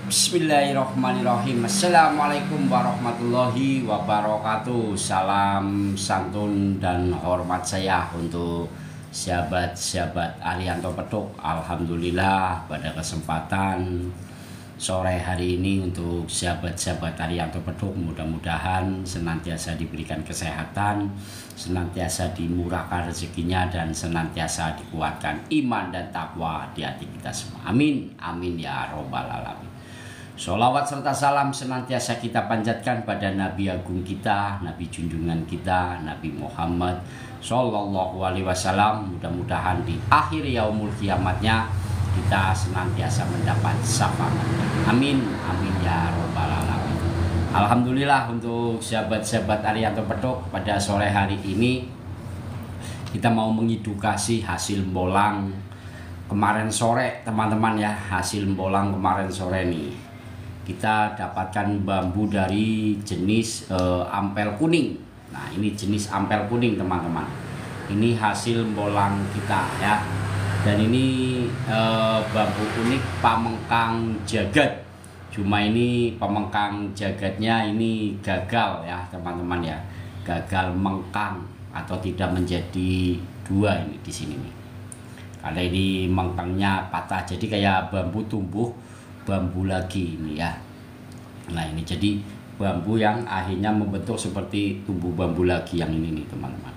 Bismillahirrahmanirrahim. Assalamualaikum warahmatullahi wabarakatuh. Salam santun dan hormat saya untuk sahabat-sahabat Arianto Petuk. Alhamdulillah pada kesempatan sore hari ini untuk sahabat-sahabat Arianto Petuk, mudah-mudahan senantiasa diberikan kesehatan, senantiasa dimurahkan rezekinya, dan senantiasa dikuatkan iman dan takwa di hati kita semua. Amin, amin ya robbal alamin. Sholawat serta salam senantiasa kita panjatkan pada Nabi Agung kita, Nabi junjungan kita, Nabi Muhammad Sallallahu Alaihi Wasallam. Mudah-mudahan di akhir yaumul kiamatnya kita senantiasa mendapat syafaatnya. Amin, amin ya robbal alamin. Alhamdulillah untuk sahabat-sahabat Arianto Petuk, pada sore hari ini kita mau mengedukasi hasil bolang kemarin sore, teman-teman ya. Hasil bolang kemarin sore nih, kita dapatkan bambu dari jenis ampel kuning. Nah, ini jenis ampel kuning, teman-teman. Ini hasil bolang kita ya. Dan ini bambu unik pamengkang jagat. Cuma ini pamengkang jagatnya ini gagal ya, teman-teman ya. Gagal mengkang atau tidak menjadi dua ini di sini nih. Karena ini mengkangnya patah, jadi kayak bambu tumbuh bambu lagi ini ya. Nah, ini jadi bambu yang akhirnya membentuk seperti tumbuh bambu lagi yang ini nih, teman-teman.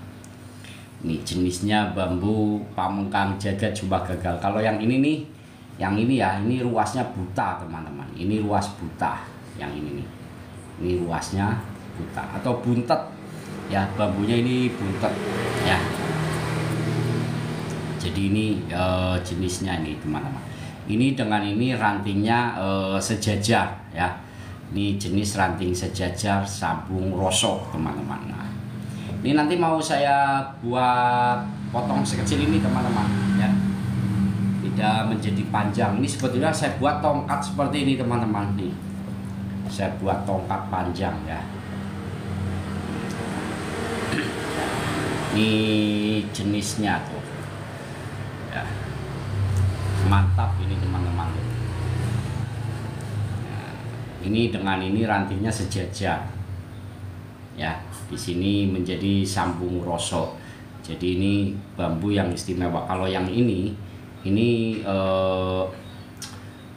Ini jenisnya bambu pamengkang jagat coba gagal. Kalau yang ini nih, yang ini ya, ini ruasnya buta, teman-teman. Ini ruas buta yang ini nih. Ini ruasnya buta atau buntet ya, bambunya ini buntet ya. Jadi ini jenisnya ini, teman-teman. Ini dengan ini rantingnya sejajar ya. Ini jenis ranting sejajar sambung rosok, teman-teman. Nah, ini nanti mau saya buat potong sekecil ini, teman-teman ya. Tidak menjadi panjang. Ini sebetulnya saya buat tongkat seperti ini, teman-teman nih. Saya buat tongkat panjang ya. Ini jenisnya tuh. Ya. Mantap ini, teman-teman. Nah, ini dengan ini rantingnya sejajar ya. Di sini menjadi sambung rosok. Jadi ini bambu yang istimewa. Kalau yang ini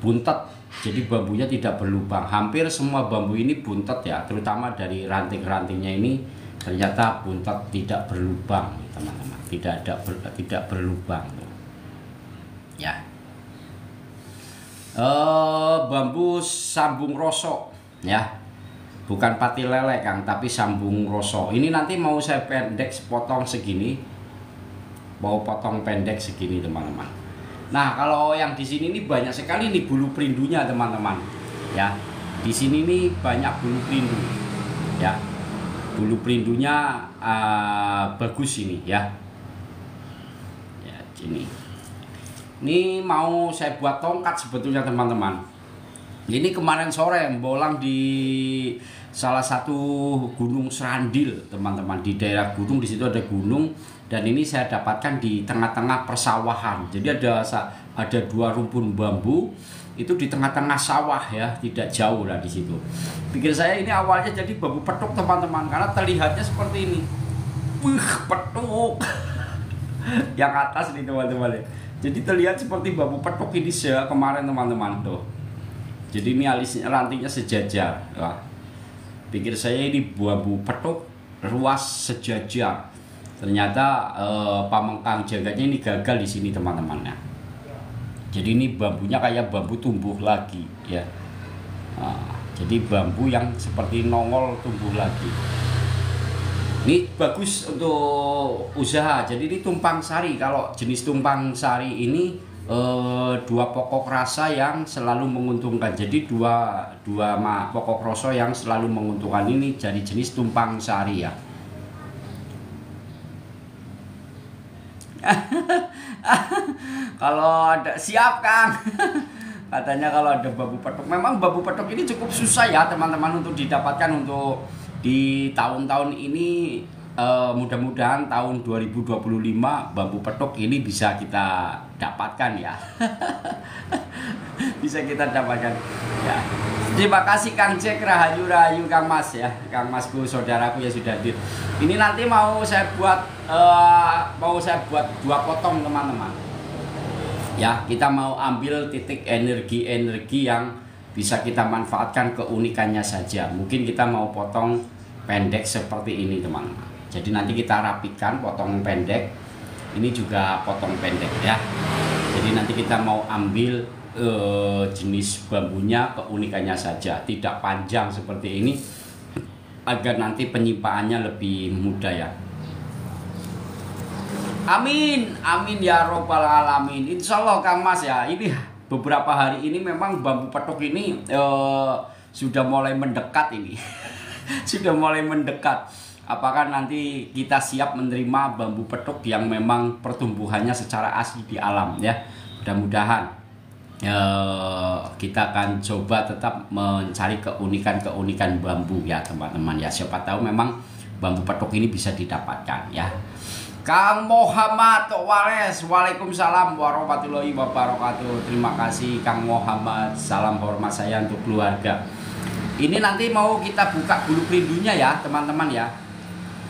buntet, jadi bambunya tidak berlubang. Hampir semua bambu ini buntet ya, terutama dari ranting-rantingnya ini ternyata buntet, tidak berlubang, teman-teman. Tidak berlubang ya. Bambu sambung rosok ya, bukan pati lele Kang, tapi sambung rosok. Ini nanti mau saya pendek, potong segini, mau potong pendek segini, teman-teman. Nah, kalau yang di sini ini banyak sekali nih bulu perindunya, teman-teman ya. Di sini nih banyak bulu perindu ya. Bulu perindunya bagus ini ya. Ya, ini. Ini mau saya buat tongkat sebetulnya, teman-teman. Ini kemarin sore bolang di salah satu gunung Serandil, teman-teman. Di daerah gunung, di situ ada gunung, dan ini saya dapatkan di tengah-tengah persawahan. Jadi ada dua rumpun bambu itu di tengah-tengah sawah ya, tidak jauh lah di situ. Pikir saya ini awalnya jadi bambu petuk, teman-teman, karena terlihatnya seperti ini. Petuk. Yang atas nih, teman-teman. Jadi terlihat seperti bambu petuk ini kemarin, teman-teman tuh. Jadi ini alisnya, rantingnya sejajar. Wah. Pikir saya ini bambu petuk ruas sejajar. Ternyata pamengkang jagatnya ini gagal di sini, teman-teman ya. Jadi ini bambunya kayak bambu tumbuh lagi ya. Nah, jadi bambu yang seperti nongol tumbuh lagi. Ini bagus untuk usaha. Jadi ini tumpang sari. Kalau jenis tumpang sari ini dua pokok rasa yang selalu menguntungkan. Jadi dua pokok rasa yang selalu menguntungkan ini jadi jenis tumpang sari ya. Kalau ada siap Kang. Katanya kalau ada bambu petuk. Memang bambu petuk ini cukup susah ya, teman-teman, untuk didapatkan untuk di tahun-tahun ini. Mudah-mudahan tahun 2025 bambu petuk ini bisa kita dapatkan ya. bisa kita dapatkan. Ya. Terima kasih Kang Cek, Rahayu Kang Mas ya, Kang Masku, saudaraku yang sudah hadir. Ini nanti mau saya buat 2 potong teman-teman. Ya, kita mau ambil titik energi-energi yang bisa kita manfaatkan keunikannya saja. Mungkin kita mau potong pendek seperti ini teman-teman. Jadi nanti kita rapikan potong pendek. Ini juga potong pendek ya. Jadi nanti kita mau ambil jenis bambunya keunikannya saja, tidak panjang seperti ini agar nanti penyimpaannya lebih mudah ya. Amin, amin ya robbal alamin. Insya Allah Kang Mas ya. Ini beberapa hari ini memang bambu petok ini sudah mulai mendekat ini. Sudah mulai mendekat. Apakah nanti kita siap menerima bambu petok yang memang pertumbuhannya secara asli di alam ya. Mudah-mudahan kita akan coba tetap mencari keunikan bambu ya teman-teman ya. Siapa tahu memang bambu petok ini bisa didapatkan ya. Kang Muhammad Wales, waalaikumsalam warahmatullahi wabarakatuh. Terima kasih Kang Muhammad, salam hormat saya untuk keluarga. Ini nanti mau kita buka bulu perindunya ya teman-teman ya.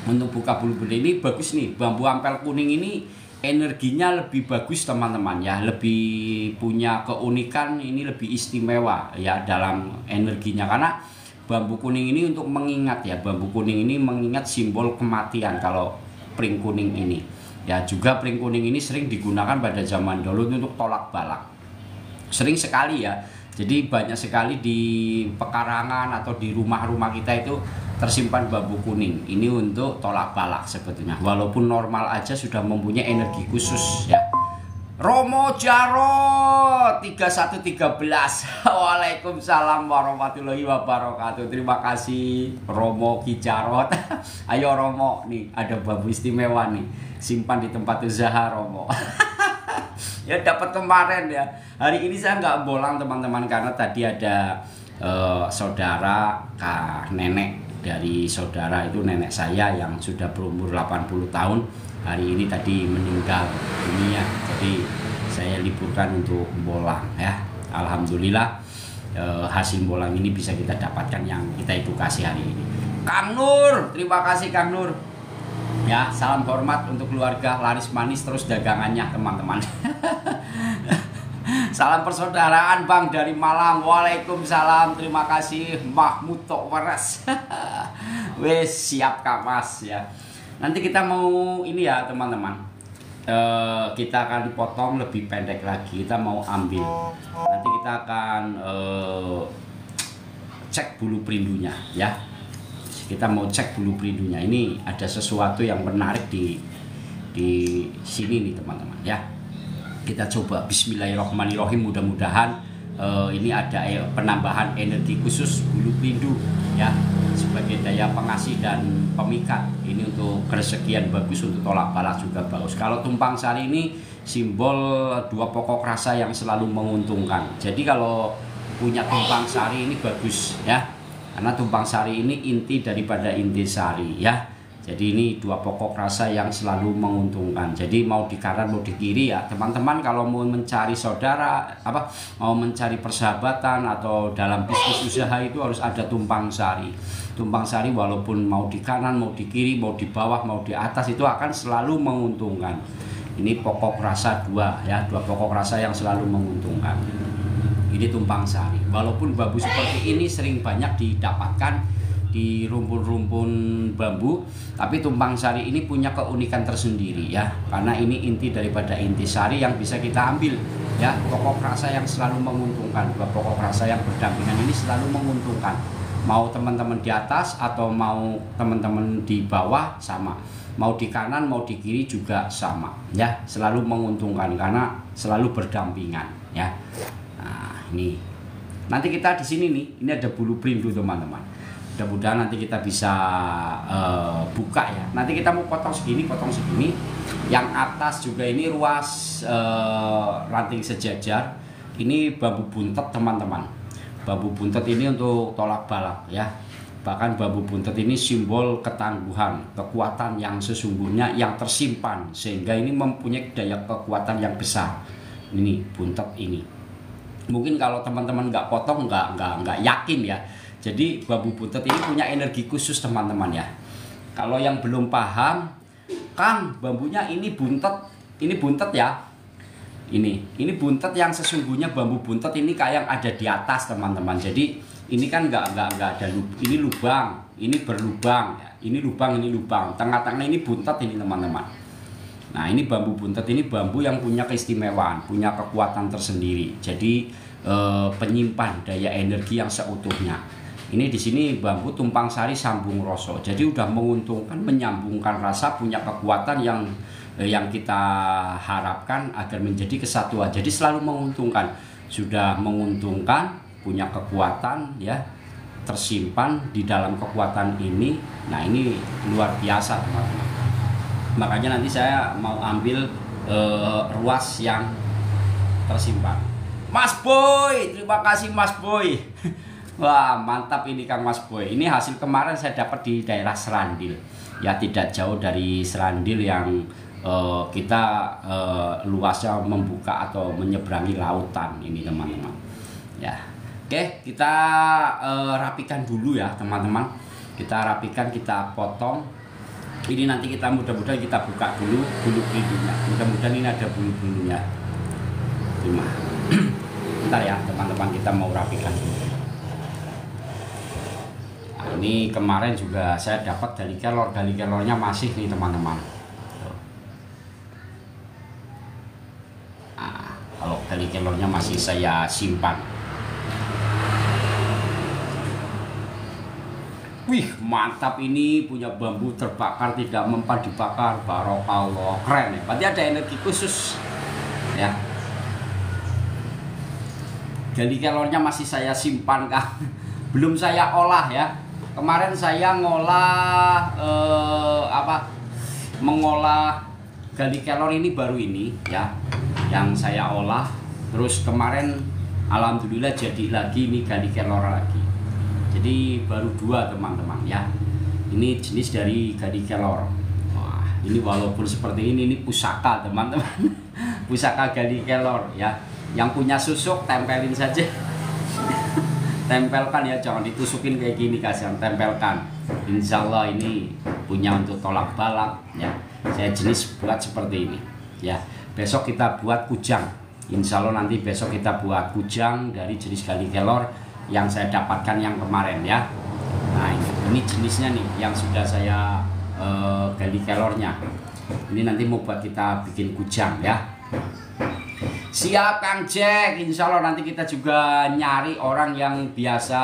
Untuk buka bulu perindu ini bagus nih, bambu ampel kuning ini energinya lebih bagus teman-teman ya, lebih punya keunikan, ini lebih istimewa ya dalam energinya, karena bambu kuning ini untuk mengingat ya, bambu kuning ini mengingat simbol kematian kalau pring kuning ini ya. Juga pring kuning ini sering digunakan pada zaman dulu untuk tolak balak, sering sekali ya. Jadi banyak sekali di pekarangan atau di rumah-rumah kita itu tersimpan bambu kuning ini untuk tolak balak sebetulnya, walaupun normal aja sudah mempunyai energi khusus ya. Romo Jarot 3113 Waalaikumsalam warahmatullahi wabarakatuh. Terima kasih Romo Ki Jarot. Ayo Romo, nih ada bambu istimewa nih, simpan di tempat usaha Romo. Ya dapat kemarin ya. Hari ini saya nggak bolang teman-teman, karena tadi ada saudara nenek dari saudara itu, nenek saya yang sudah berumur 80 tahun hari ini tadi meninggal dunia. Jadi saya liburkan untuk bolang ya. Alhamdulillah hasil bolang ini bisa kita dapatkan yang kita edukasi hari ini. Kang Nur, terima kasih Kang Nur. Ya, salam hormat untuk keluarga, laris manis terus dagangannya teman-teman. Salam persaudaraan Bang dari Malang. Waalaikumsalam. Terima kasih Mahmud Tokweres. Wes siap Kak Mas ya. Nanti kita mau ini ya teman-teman. Kita akan potong lebih pendek lagi. Kita mau ambil. Nanti kita akan cek bulu perindunya ya. Kita mau cek bulu perindunya. Ini ada sesuatu yang menarik di sini nih teman-teman ya. Kita coba bismillahirrahmanirrahim, mudah-mudahan ini ada penambahan energi khusus bulu perindu ya, sebagai daya pengasih dan pemikat. Ini untuk keresekian bagus, untuk tolak balak juga bagus. Kalau tumpang sari ini simbol 2 pokok rasa yang selalu menguntungkan. Jadi kalau punya tumpang sari ini bagus ya, karena tumpang sari ini inti daripada inti sari ya. Jadi ini 2 pokok rasa yang selalu menguntungkan. Jadi mau di kanan mau di kiri ya teman-teman, kalau mau mencari saudara mau mencari persahabatan atau dalam bisnis usaha itu harus ada tumpang sari. Tumpang sari walaupun mau di kanan mau di kiri, mau di bawah mau di atas, itu akan selalu menguntungkan. Ini pokok rasa 2 ya, 2 pokok rasa yang selalu menguntungkan. Ini tumpang sari. Walaupun bambu seperti ini sering banyak didapatkan di rumpun-rumpun bambu, tapi tumpang sari ini punya keunikan tersendiri ya, karena ini inti daripada inti sari yang bisa kita ambil ya. Pokok rasa yang selalu menguntungkan, 2 pokok rasa yang berdampingan ini selalu menguntungkan. Mau teman-teman di atas atau mau teman-teman di bawah sama, mau di kanan mau di kiri juga sama ya, selalu menguntungkan karena selalu berdampingan ya. Nah ini nanti kita di sini nih, ini ada bulu perindu teman-teman. Mudah-mudahan nanti kita bisa buka ya. Nanti kita mau potong segini. Yang atas juga ini ruas ranting sejajar. Ini bambu buntet teman-teman. Bambu buntet ini untuk tolak balak ya. Bahkan bambu buntet ini simbol ketangguhan, kekuatan yang sesungguhnya yang tersimpan, sehingga ini mempunyai daya kekuatan yang besar. Ini buntet ini. Mungkin kalau teman-teman nggak potong nggak yakin ya. Jadi bambu buntet ini punya energi khusus teman-teman ya. Kalau yang belum paham, Kang, bambunya ini buntet ya. Ini buntet yang sesungguhnya bambu buntet ini kayak yang ada di atas teman-teman. Jadi ini kan nggak ada ini lubang, ini berlubang, ya. Ini lubang, tengah-tengah ini buntet ini teman-teman. Nah ini bambu buntet ini bambu yang punya keistimewaan, punya kekuatan tersendiri. Jadi penyimpan daya energi yang seutuhnya. Ini di sini bambu tumpang sari sambung rasa. Jadi udah menguntungkan, menyambungkan rasa, punya kekuatan yang kita harapkan agar menjadi kesatuan. Jadi selalu menguntungkan. Sudah menguntungkan, punya kekuatan ya, tersimpan di dalam kekuatan ini. Nah, ini luar biasa, teman-teman. Makanya nanti saya mau ambil ruas yang tersimpan. Mas Boy, terima kasih Mas Boy. Wah, mantap ini Kang Mas Boy. Ini hasil kemarin saya dapat di daerah Serandil. Ya, tidak jauh dari Serandil yang kita luasnya membuka atau menyeberangi lautan ini teman-teman. Ya. Oke, kita rapikan dulu ya teman-teman. Kita rapikan, kita potong. Ini nanti kita mudah-mudahan kita buka dulu bulu-bulunya. Mudah-mudahan ini ada bulu-bulunya. Terima. Bentar ya teman-teman, kita mau rapikan dulu. Nah, ini kemarin juga saya dapat gali kelornya masih nih teman-teman. Nah, kalau gali kelornya masih saya simpan. Wih, mantap, ini punya bambu terbakar tidak mempan dibakar, barokallah, keren ya. Berarti ada energi khusus ya. Gali kelornya masih saya simpan Kang. Belum saya olah ya. Kemarin saya mengolah gali kelor ini baru ini ya, yang saya olah. Terus kemarin alhamdulillah jadi lagi ini gali kelor lagi. Jadi baru 2 teman-teman ya. Ini jenis dari gali kelor. Wah, ini walaupun seperti ini pusaka teman-teman. Pusaka gali kelor ya. Yang punya susuk tempelin saja. Tempelkan ya, jangan ditusukin kayak gini, kasihan, tempelkan. Insya Allah ini punya untuk tolak balak ya. Saya jenis buat seperti ini ya. Besok kita buat kujang. Insya Allah nanti besok kita buat kujang dari jenis gali kelor yang saya dapatkan yang kemarin ya. Nah ini jenisnya nih yang sudah saya gali kelornya. Ini nanti mau buat kita bikin kujang ya. Siap Kang Jack, insya Allah nanti kita juga nyari orang yang biasa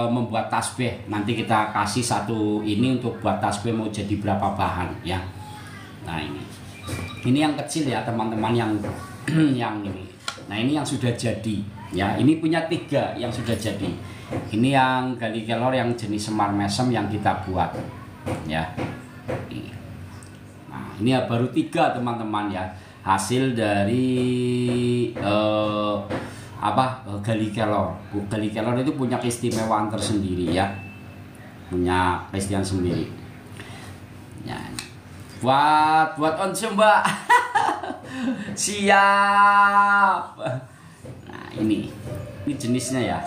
membuat tasbih. Nanti kita kasih satu ini untuk buat tasbih mau jadi berapa bahan ya. Nah ini yang kecil ya teman-teman, yang yang ini. Nah ini yang sudah jadi ya. Ini punya 3 yang sudah jadi. Ini yang gali kelor yang jenis semar mesem yang kita buat ya. Nah ini ya baru 3 teman-teman ya. Hasil dari gali kelor. Gali kelor itu punya keistimewaan tersendiri ya, punya keistimewaan sendiri ya. Buat onse Mbak. Siap. Nah ini jenisnya ya.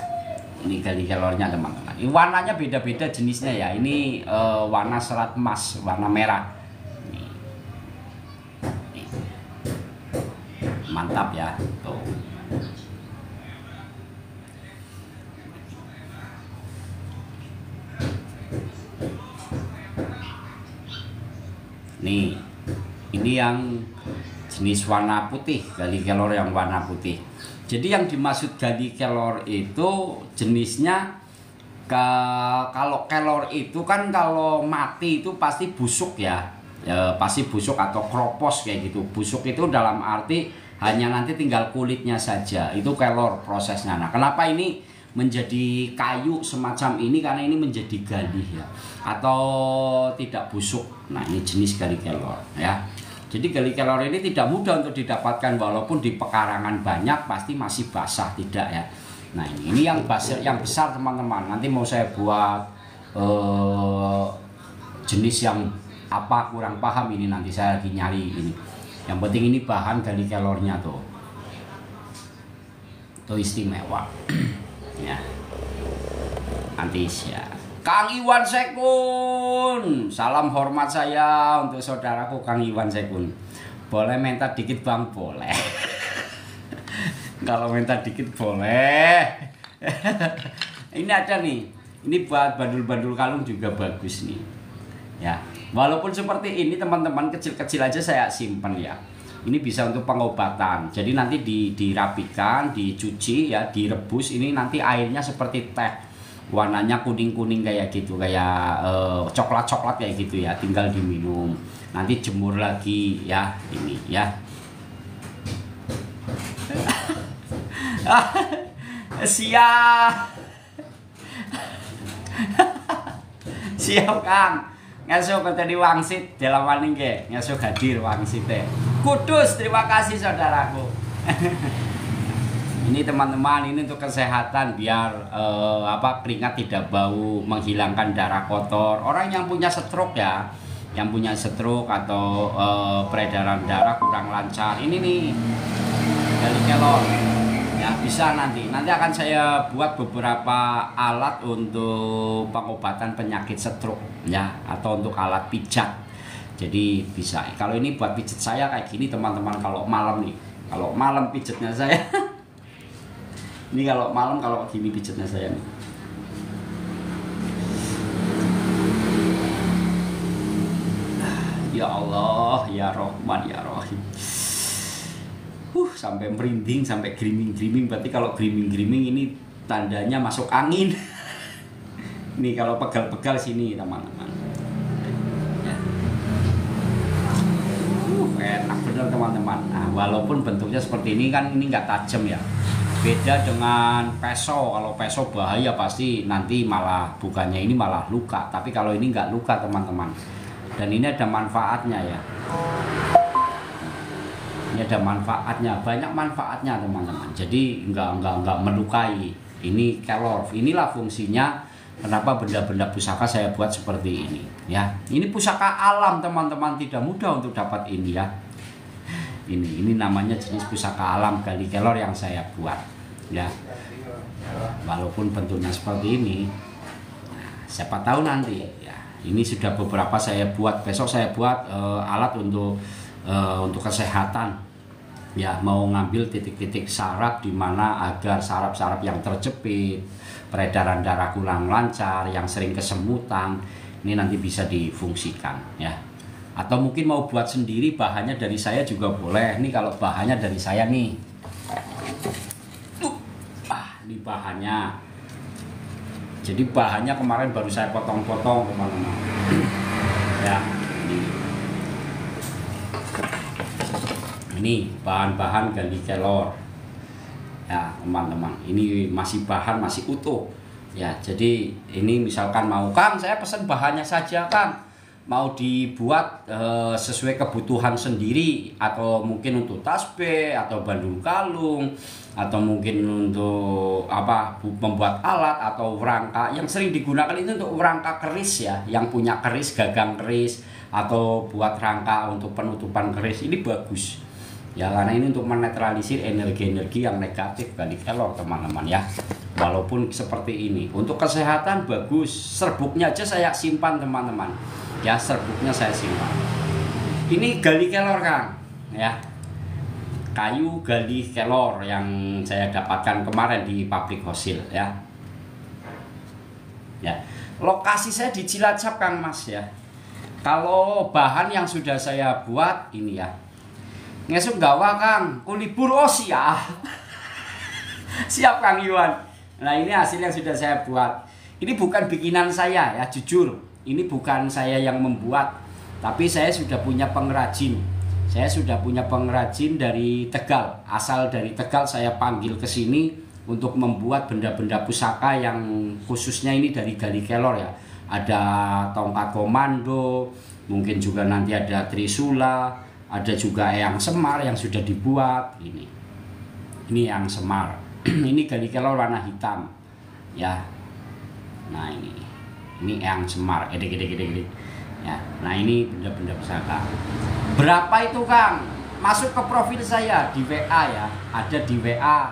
Ini gali kelornya teman-teman. Ini warnanya beda-beda jenisnya ya. Ini warna serat emas, warna merah. Mantap ya tuh. Nih ini yang jenis warna putih, gali kelor yang warna putih. Jadi yang dimaksud gali kelor itu jenisnya kalau kelor itu kan kalau mati itu pasti busuk ya, pasti busuk atau kropos kayak gitu. Busuk itu dalam arti hanya nanti tinggal kulitnya saja, itu kelor prosesnya. Nah kenapa ini menjadi kayu semacam ini, karena ini menjadi galih ya, atau tidak busuk. Nah ini jenis gali kelor ya. Jadi gali kelor ini tidak mudah untuk didapatkan, walaupun di pekarangan banyak pasti masih basah, tidak ya. Nah ini yang besar teman-teman. Nanti mau saya buat jenis yang apa kurang paham, ini nanti saya lagi nyari ini. Yang penting ini bahan gali kelornya tuh. Itu istimewa. Ya. Nanti ya. Kang Iwan Sekun, salam hormat saya untuk saudaraku Kang Iwan Sekun. Boleh minta dikit bang? Boleh. Kalau minta dikit boleh. Ini ada nih. Ini buat bandul-bandul kalung juga bagus nih. Ya, walaupun seperti ini teman-teman kecil-kecil aja saya simpan ya. Ini bisa untuk pengobatan. Jadi nanti dirapikan, dicuci ya, direbus. Ini nanti airnya seperti teh. Warnanya kuning-kuning kayak gitu, kayak coklat-coklat kayak gitu ya. Tinggal diminum. Nanti jemur lagi ya, ini ya. Siap. Siap Kang. Ngesuk tadi wangsit delawaning nggih, ngesuk hadir wangsite. Kudus, terima kasih saudaraku. Ini teman-teman, ini untuk kesehatan biar keringat tidak bau, menghilangkan darah kotor. Orang yang punya stroke ya, yang punya stroke atau peredaran darah kurang lancar. Ini nih dari kelor. Ya, bisa nanti akan saya buat beberapa alat untuk pengobatan penyakit stroke ya, atau untuk alat pijat. Jadi bisa. Kalau ini buat pijat saya kayak gini teman-teman, kalau malam nih. Kalau malam pijatnya saya. Ini kalau malam kalau gini pijatnya saya nih. Ya Allah, ya Rahman, ya Rahim. Sampai merinding, sampai griming-griming. Berarti kalau griming-griming ini tandanya masuk angin. Nih kalau pegal-pegal sini teman-teman. Ya. Enak bener teman-teman. Nah, walaupun bentuknya seperti ini kan, ini nggak tajam ya. Beda dengan peso. Kalau peso bahaya pasti nanti malah bukannya ini malah luka. Tapi kalau ini nggak luka teman-teman. Dan ini ada manfaatnya ya. Ini ada manfaatnya, banyak manfaatnya teman-teman. Jadi enggak melukai. Ini kelor. Inilah fungsinya kenapa benda-benda pusaka saya buat seperti ini ya. Ini pusaka alam teman-teman, tidak mudah untuk dapat ini ya. Ini namanya jenis pusaka alam gali kelor yang saya buat ya. Walaupun bentuknya seperti ini, nah, siapa tahu nanti ya. Ini sudah beberapa saya buat. Besok saya buat alat untuk kesehatan ya, mau ngambil titik-titik saraf di mana agar saraf-saraf yang terjepit, peredaran darah kurang lancar, yang sering kesemutan, ini nanti bisa difungsikan ya. Atau mungkin mau buat sendiri, bahannya dari saya juga boleh. Nih kalau bahannya dari saya nih, ini bahannya. Jadi bahannya kemarin baru saya potong-potong teman-teman ya. Ini bahan-bahan gali kelor ya teman-teman. Ini masih bahan masih utuh ya. Jadi ini misalkan mau Kang, saya pesan bahannya saja Kang, mau dibuat sesuai kebutuhan sendiri, atau mungkin untuk tasbih atau bandul kalung, atau mungkin untuk membuat alat atau rangka. Yang sering digunakan itu untuk rangka keris ya, yang punya keris, gagang keris, atau buat rangka untuk penutupan keris. Ini bagus ya, karena ini untuk menetralisir energi-energi yang negatif gali kelor teman-teman ya. Walaupun seperti ini untuk kesehatan bagus. Serbuknya aja saya simpan teman-teman ya, serbuknya saya simpan. Ini gali kelor Kang ya, kayu gali kelor yang saya dapatkan kemarin di pabrik Hosil ya. Ya, lokasi saya di Cilacap Kang Mas ya. Kalau bahan yang sudah saya buat ini ya, ngesuk gawa Kang, kulibur. Oh siap. Siap Kang Iwan. Nah ini hasil yang sudah saya buat. Ini bukan bikinan saya ya, jujur. Ini bukan saya yang membuat, tapi saya sudah punya pengrajin. Saya sudah punya pengrajin dari Tegal. Asal dari Tegal saya panggil ke sini untuk membuat benda-benda pusaka yang khususnya ini dari gali kelor ya. Ada tongkat komando, mungkin juga nanti ada trisula, ada juga eyang semar yang sudah dibuat. Ini eyang semar. Ini gali kelor warna hitam ya. Nah ini eyang semar gede ya. Nah ini benda-benda pusaka. Berapa itu Kang? masuk ke profil saya di WA ya, ada di WA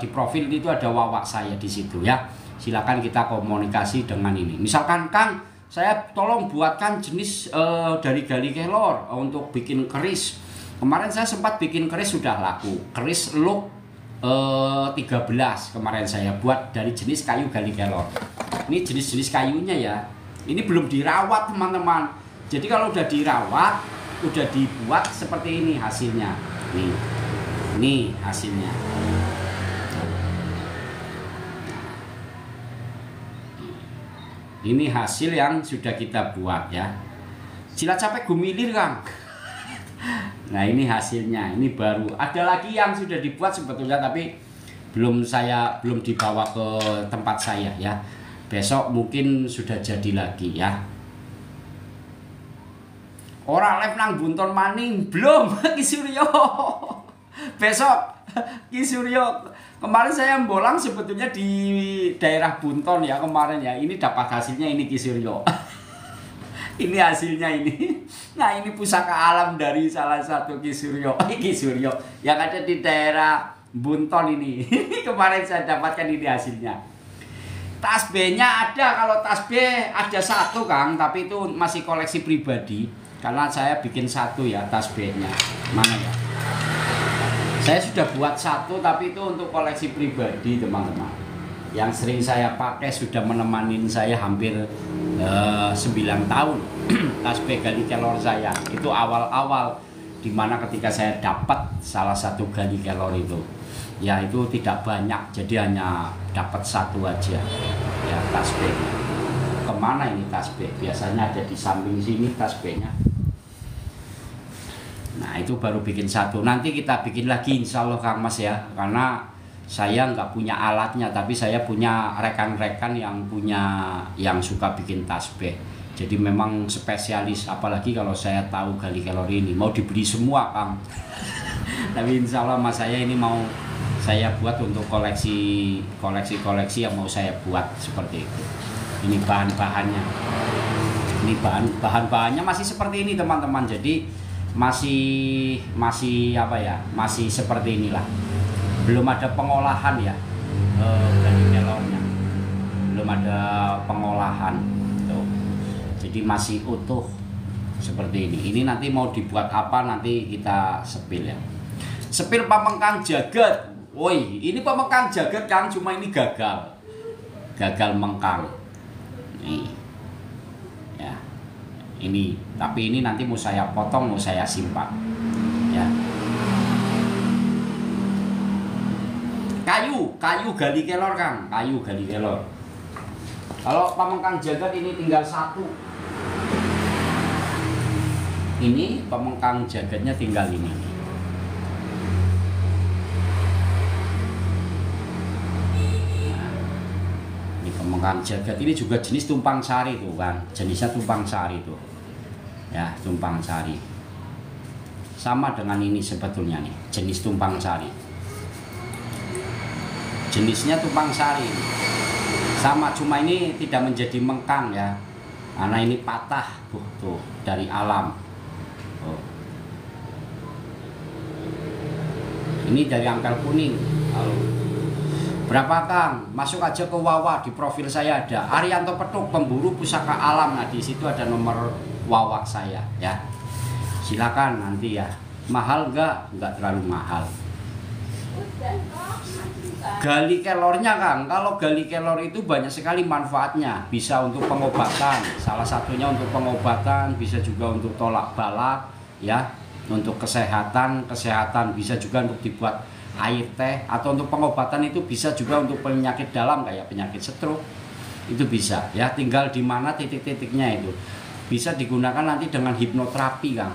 di profil itu ada wawak saya di situ ya. Silakan kita komunikasi dengan ini. Misalkan Kang, saya tolong buatkan jenis dari gali kelor untuk bikin keris. Kemarin saya sempat bikin keris sudah laku. Keris look 13 kemarin saya buat dari jenis kayu gali kelor. Ini jenis-jenis kayunya ya. Ini belum dirawat teman-teman. Jadi kalau udah dirawat, udah dibuat seperti ini hasilnya. Nih hasilnya. Ini hasil yang sudah kita buat ya. Cilacap Gumilir Kang. Nah ini hasilnya, ini baru. Ada lagi yang sudah dibuat sebetulnya tapi belum dibawa ke tempat saya ya. Besok mungkin sudah jadi lagi ya. Orang live nang Bunton Maning belum Ki Suryo. Besok Ki Suryo. Kemarin saya bolang sebetulnya di daerah Bunton ya kemarin ya. Ini dapat hasilnya ini Ki Suryo. Ini hasilnya ini. Nah ini pusaka alam dari salah satu Ki Suryo. Ki Suryo yang ada di daerah Bunton ini. Kemarin saya dapatkan ini hasilnya. Tas B-nya ada. Kalau tas B ada satu Kang, tapi itu masih koleksi pribadi. Karena saya bikin satu ya tas B-nya. Mana ya? Saya sudah buat satu tapi itu untuk koleksi pribadi teman-teman. Yang sering saya pakai sudah menemani saya hampir 9 tahun. Tas B gali kelor saya. Itu awal-awal dimana ketika saya dapat salah satu gali kelor itu. Ya itu tidak banyak, jadi hanya dapat satu aja. Ya tas B. Kemana ini tas B? Biasanya ada di samping sini tas B-nya. Nah itu baru bikin satu. Nanti kita bikin lagi insya Allah Kang Mas ya. Karena saya nggak punya alatnya, tapi saya punya rekan-rekan yang suka bikin tas B. Jadi memang spesialis. Apalagi kalau saya tahu gali kelor ini mau dibeli semua Kang. Tapi insya Allah Mas saya ini mau saya buat untuk koleksi yang mau saya buat seperti itu. Ini bahan-bahannya. Ini bahan-bahannya masih seperti ini teman-teman. Jadi masih apa ya, masih seperti inilah, belum ada pengolahan ya gali kelornya, belum ada pengolahan tuh. Jadi masih utuh seperti ini nanti mau dibuat apa nanti kita sepil ya. Sepil pamengkang jagat. Woi ini pamengkang jagat Kang, cuma ini gagal mengkang nih ya. Ini tapi ini nanti mau saya potong, mau saya simpan ya. Kayu gali kelor Kang, kayu gali kelor. Kalau pamengkang jagat ini tinggal satu. Ini pamengkang jagatnya tinggal ini. Nah, ini pamengkang jagat ini juga jenis tumpang sari tuh kan, jenisnya tumpang sari tuh. Ya tumpang sari sama dengan ini sebetulnya nih jenis tumpang sari, jenisnya tumpang sari sama, cuma ini tidak menjadi mengkang ya karena ini patah tuh dari alam. Ini dari angkel kuning. Berapa Kang? Masuk aja ke Wawa, di profil saya ada Arianto Petuk pemburu pusaka alam. Nah di situ ada nomor wawak saya ya. Silakan nanti ya. Mahal enggak terlalu mahal. Gali kelornya Kang, kalau gali kelor itu banyak sekali manfaatnya. Bisa untuk pengobatan, salah satunya untuk pengobatan, bisa juga untuk tolak balak ya. Untuk kesehatan bisa juga untuk dibuat air teh, atau untuk pengobatan itu bisa juga untuk penyakit dalam kayak penyakit stroke. Itu bisa ya, tinggal di mana titik-titiknya itu. Bisa digunakan nanti dengan hipnoterapi Kang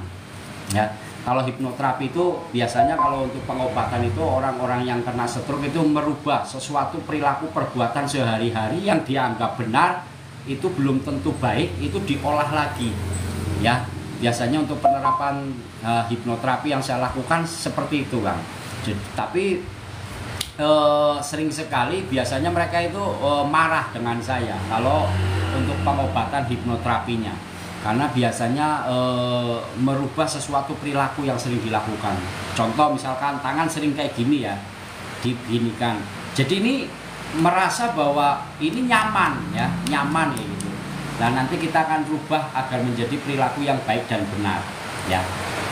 ya. Kalau hipnoterapi itu biasanya kalau untuk pengobatan itu orang-orang yang kena stroke itu merubah sesuatu perilaku perbuatan sehari-hari yang dianggap benar itu belum tentu baik, itu diolah lagi ya. Biasanya untuk penerapan hipnoterapi yang saya lakukan seperti itu Kang. Tapi sering sekali biasanya mereka itu marah dengan saya kalau untuk pengobatan hipnoterapinya. karena biasanya merubah sesuatu perilaku yang sering dilakukan. Contoh misalkan tangan sering kayak gini ya, diginikan. Jadi ini merasa bahwa ini nyaman ya, nyaman ya gitu. Nah nanti kita akan rubah agar menjadi perilaku yang baik dan benar ya.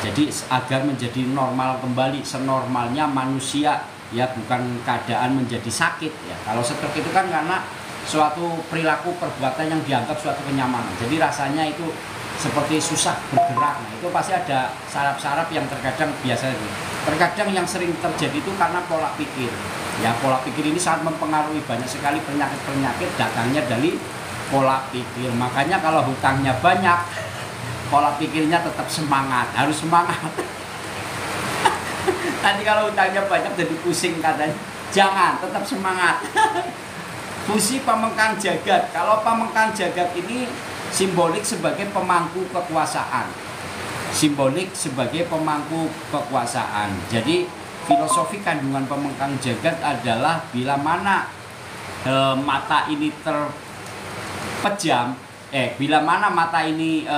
Jadi agar menjadi normal kembali, senormalnya manusia ya, bukan keadaan menjadi sakit ya. Kalau stroke itu kan karena suatu perilaku perbuatan yang dianggap suatu kenyamanan. Jadi rasanya itu seperti susah bergerak. Nah, itu pasti ada saraf-saraf yang terkadang biasa itu. Terkadang yang sering terjadi itu karena pola pikir. Ya, pola pikir ini sangat mempengaruhi banyak sekali penyakit-penyakit datangnya dari pola pikir. Makanya kalau hutangnya banyak, pola pikirnya tetap semangat, harus semangat. Nanti kalau hutangnya banyak jadi pusing katanya. Jangan, tetap semangat. Fungsi pamengkang jagat. Kalau pamengkang jagat ini simbolik sebagai pemangku kekuasaan. Simbolik sebagai pemangku kekuasaan. Jadi filosofi kandungan pamengkang jagat adalah bila mana mata ini terpejam, bila mana mata ini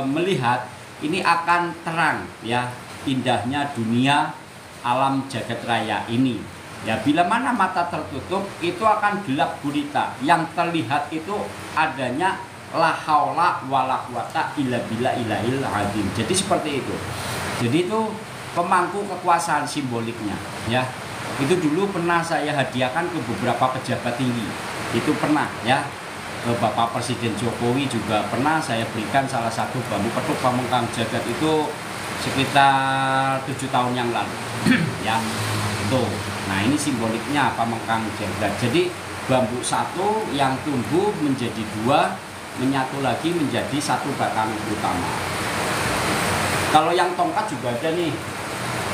melihat, ini akan terang ya, indahnya dunia alam jagat raya ini. Ya, bila mana mata tertutup itu akan gelap gulita. Yang terlihat itu adanya la haula wala quwata illa billahil azim. Jadi seperti itu. Jadi itu pemangku kekuasaan simboliknya ya. Itu dulu pernah saya hadiahkan ke beberapa pejabat tinggi. Itu pernah ya. Ke Bapak Presiden Jokowi juga pernah saya berikan salah satu bambu petuk pamengkang jagat itu sekitar 7 tahun yang lalu. Ya. Tuh. Nah, ini simboliknya pamengkang jagat. Jadi bambu satu yang tumbuh menjadi dua, menyatu lagi menjadi satu batang utama. Kalau yang tongkat juga ada nih,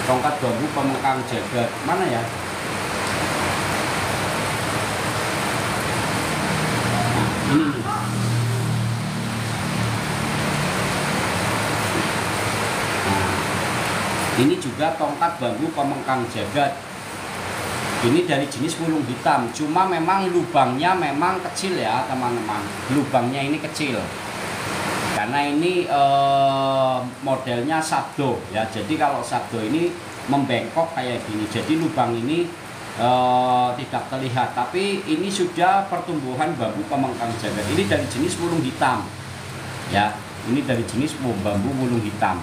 tongkat bambu pamengkang jagat. Mana ya? Nah, ini nih. Nah, ini juga tongkat bambu pamengkang jagat. Ini dari jenis wulung hitam, cuma memang lubangnya memang kecil ya teman-teman. Lubangnya ini kecil, karena ini modelnya sabdo ya. Jadi kalau sabdo ini membengkok kayak gini, jadi lubang ini tidak terlihat. Tapi ini sudah pertumbuhan bambu pamengkang jagat. Ini dari jenis wulung hitam ya. Ini dari jenis bambu wulung hitam.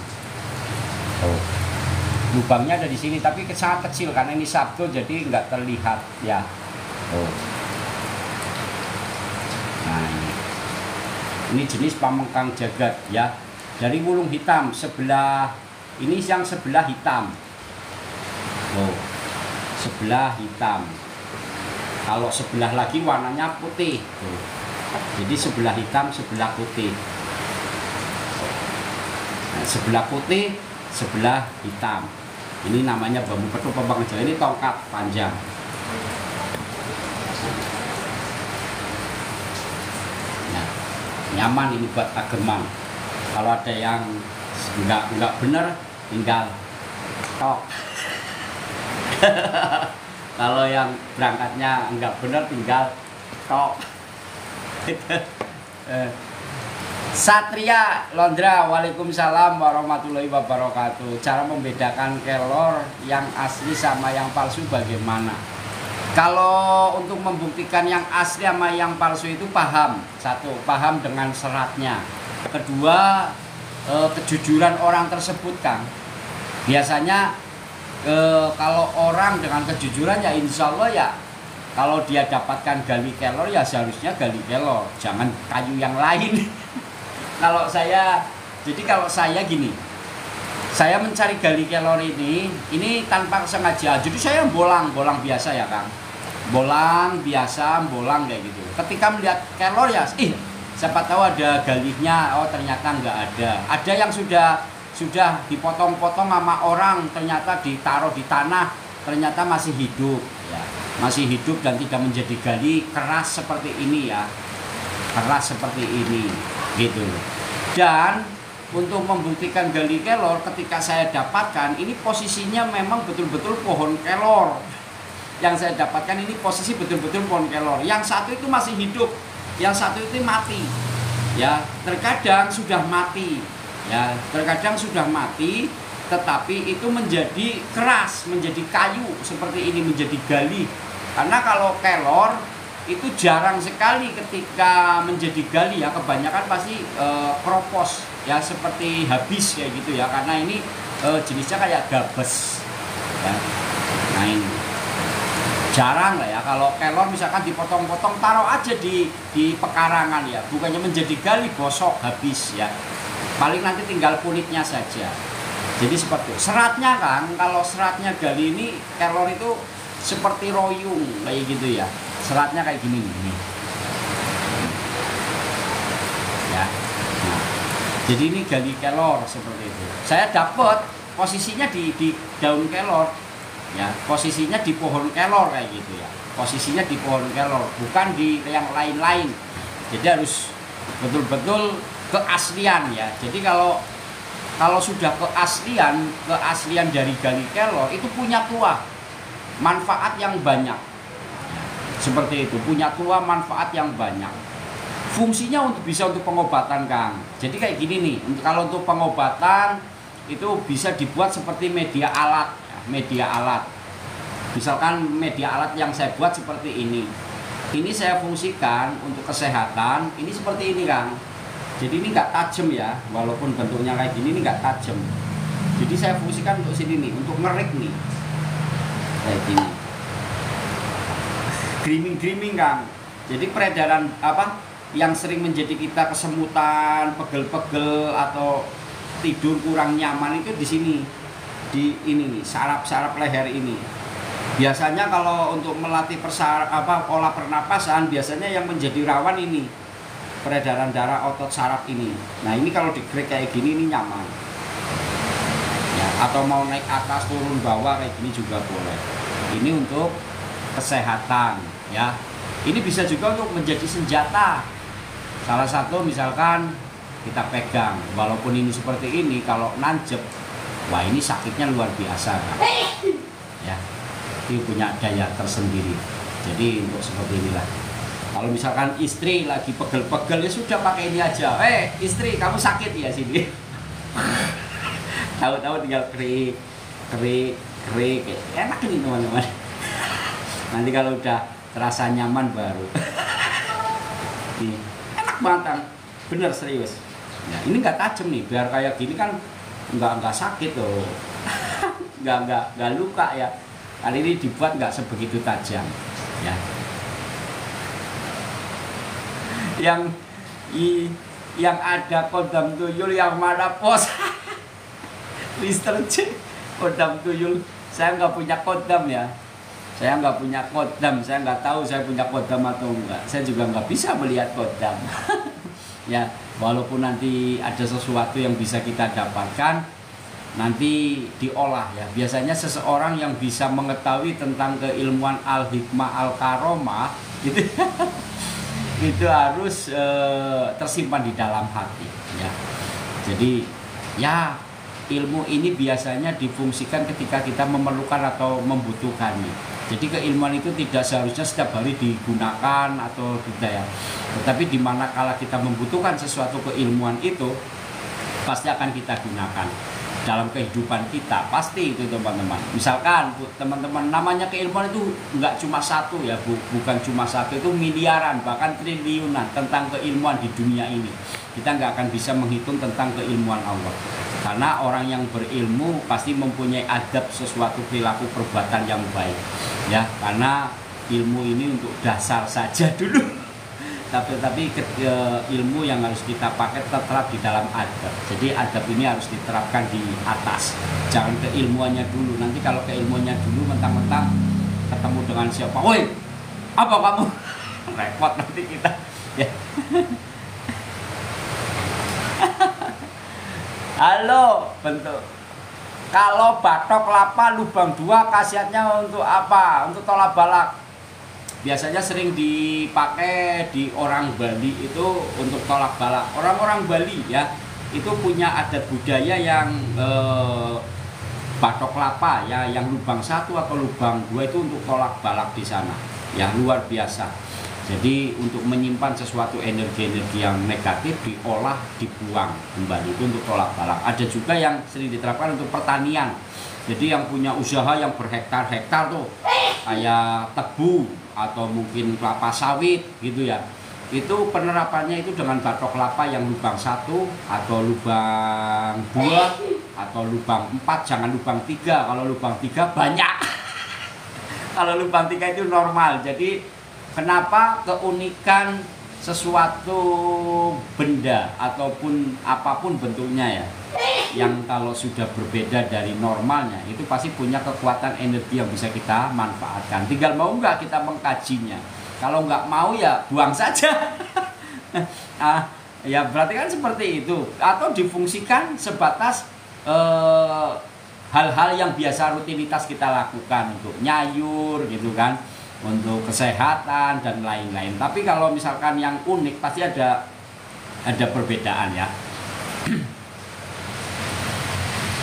Lubangnya ada di sini, tapi sangat kecil karena ini sabdo, jadi nggak terlihat ya. Nah ini jenis pamengkang jagat ya, dari wulung hitam. Sebelah ini yang sebelah hitam. Sebelah hitam. Kalau sebelah lagi warnanya putih. Jadi sebelah hitam, sebelah putih. Nah, sebelah putih, sebelah hitam. Ini namanya bambu petuk pamengkang jagat. Ini tongkat panjang. Nah, nyaman ini buat ageman. Kalau ada yang nggak bener, tinggal tok. Kalau yang berangkatnya nggak bener, tinggal tok. Satria Londra, waalaikumsalam warahmatullahi wabarakatuh. Cara membedakan kelor yang asli sama yang palsu bagaimana? Kalau untuk membuktikan yang asli sama yang palsu itu paham. Satu, paham dengan seratnya. Kedua, kejujuran orang tersebut kan. Biasanya kalau orang dengan kejujuran ya insya Allah ya, kalau dia dapatkan gali kelor ya seharusnya gali kelor, jangan kayu yang lain. Kalau saya gini, saya mencari gali kelor ini tanpa sengaja. Jadi saya bolang biasa ya Kang, bolang biasa, bolang kayak gitu. Ketika melihat kelor ya, siapa tahu ada galihnya, oh ternyata nggak ada. Ada yang sudah dipotong-potong sama orang, ternyata ditaruh di tanah, ternyata masih hidup, ya, masih hidup dan tidak menjadi gali keras seperti ini ya, keras seperti ini. Gitu. Dan untuk membuktikan gali kelor, ketika saya dapatkan ini posisinya memang betul-betul pohon kelor. Yang saya dapatkan ini posisi betul-betul pohon kelor. Yang satu itu masih hidup, yang satu itu mati. ya terkadang sudah mati, ya terkadang sudah mati, tetapi itu menjadi keras, menjadi kayu seperti ini, menjadi gali. Karena kalau kelor itu jarang sekali ketika menjadi gali ya, kebanyakan pasti kropos ya, seperti habis kayak gitu ya, karena ini jenisnya kayak gabes ya. Nah ini jarang lah ya kalau kelor misalkan dipotong-potong taruh aja di pekarangan ya, bukannya menjadi gali bosok habis ya, paling nanti tinggal kulitnya saja. Jadi seperti itu. Seratnya kan, kalau seratnya gali ini kelor itu seperti royung kayak gitu ya, seratnya kayak gini nih ya. Nah, jadi ini gali kelor seperti itu. Saya dapat posisinya di daun kelor ya, posisinya di pohon kelor kayak gitu ya, posisinya di pohon kelor, bukan di yang lain-lain. Jadi harus betul-betul keaslian ya. Jadi kalau sudah keaslian dari gali kelor itu punya tuah manfaat yang banyak. Seperti itu, punya tuah manfaat yang banyak. Fungsinya bisa untuk pengobatan, Kang. Jadi kayak gini nih, kalau untuk pengobatan itu bisa dibuat seperti media alat. Media alat, misalkan media alat yang saya buat seperti ini saya fungsikan untuk kesehatan. Ini seperti ini, Kang. Jadi ini nggak tajam ya, walaupun bentuknya kayak gini, ini nggak tajam. Jadi saya fungsikan untuk sini nih, untuk ngerik nih kayak gini, grooming, Kang. Jadi peredaran apa yang sering menjadi kita kesemutan, pegel-pegel atau tidur kurang nyaman itu di sini, di ini nih, saraf leher ini. Biasanya kalau untuk melatih pola pernapasan, biasanya yang menjadi rawan ini peredaran darah otot saraf ini. Nah ini kalau digerik kayak gini ini nyaman ya, atau mau naik atas turun bawah kayak gini juga boleh. Ini untuk kesehatan ya. Ini bisa juga untuk menjadi senjata. Salah satu misalkan kita pegang, walaupun ini seperti ini, kalau nancep, wah ini sakitnya luar biasa kan? Ya, ini punya daya tersendiri. Jadi untuk seperti inilah. Kalau misalkan istri lagi pegel-pegel ya sudah pakai ini aja. Istri kamu sakit ya sini. Tahu-tahu tinggal kerik, enak ini teman-teman. Nanti kalau udah terasa nyaman baru. Nih, enak banget, bener serius. Ya, ini nggak tajam nih, biar kayak gini kan nggak sakit loh. nggak luka ya. Kali ini dibuat nggak sebegitu tajam ya. Yang ada kodam tuyul yang mana pos. Mister C, kodam tuyul. Saya nggak punya kodam ya. Saya nggak punya kodam. Saya nggak tahu saya punya kodam atau enggak. Saya juga nggak bisa melihat kodam. Ya, walaupun nanti ada sesuatu yang bisa kita dapatkan, nanti diolah ya. Biasanya seseorang yang bisa mengetahui tentang keilmuan al-hikmah al-karomah gitu, itu harus tersimpan di dalam hati ya. Jadi ya, ilmu ini biasanya difungsikan ketika kita memerlukan atau membutuhkannya. Jadi keilmuan itu tidak seharusnya setiap hari digunakan atau tidak ya. Tetapi di mana kala kita membutuhkan sesuatu keilmuan itu, pasti akan kita gunakan dalam kehidupan kita, pasti itu teman-teman. Misalkan teman-teman, namanya keilmuan itu nggak cuma satu ya, bukan cuma satu, itu miliaran bahkan triliunan tentang keilmuan di dunia ini. Kita nggak akan bisa menghitung tentang keilmuan Allah, karena orang yang berilmu pasti mempunyai adab, sesuatu perilaku perbuatan yang baik ya, karena ilmu ini untuk dasar saja dulu. Tapi ilmu yang harus kita pakai terterap di dalam adab. Jadi adab ini harus diterapkan di atas. Jangan keilmuannya dulu. Nanti kalau keilmuannya dulu mentang-mentang ketemu dengan siapa, woi, apa kamu? Repot nanti kita. Ya. Halo, bentuk. Kalau batok kelapa lubang 2 khasiatnya untuk apa? Untuk tolak balak. Biasanya sering dipakai di orang Bali itu untuk tolak balak. Orang-orang Bali ya, itu punya adat budaya yang batok kelapa ya, yang lubang 1 atau lubang 2 itu untuk tolak balak di sana. Ya luar biasa. Jadi untuk menyimpan sesuatu energi-energi yang negatif diolah, dibuang kembali, itu untuk tolak balak. Ada juga yang sering diterapkan untuk pertanian. Jadi yang punya usaha yang berhektar-hektar tuh, kayak tebu atau mungkin kelapa sawit gitu ya. Itu penerapannya itu dengan batok kelapa yang lubang 1 atau lubang 2 atau lubang 4, jangan lubang 3. Kalau lubang 3 banyak. Kalau lubang 3 itu normal. Jadi kenapa keunikan sesuatu benda ataupun apapun bentuknya ya, yang kalau sudah berbeda dari normalnya itu pasti punya kekuatan energi yang bisa kita manfaatkan. Tinggal mau nggak kita mengkajinya. Kalau nggak mau ya buang saja. Ya berarti kan seperti itu. Atau difungsikan sebatas hal-hal yang biasa rutinitas kita lakukan untuk nyayur gitu kan, untuk kesehatan dan lain-lain. Tapi kalau misalkan yang unik pasti ada perbedaan ya.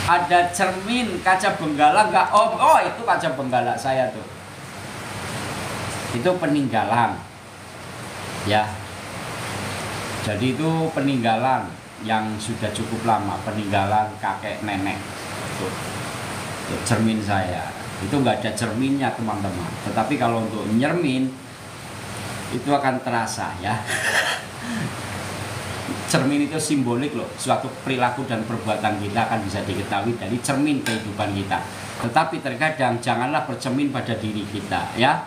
Ada cermin kaca benggala nggak? Oh itu kaca benggala saya tuh. Itu peninggalan ya. Jadi itu peninggalan yang sudah cukup lama, peninggalan kakek nenek tuh. Cermin saya itu nggak ada cerminnya teman-teman, tetapi kalau untuk nyermin itu akan terasa ya. Cermin itu simbolik loh, suatu perilaku dan perbuatan kita akan bisa diketahui dari cermin kehidupan kita. Tetapi terkadang janganlah bercermin pada diri kita ya.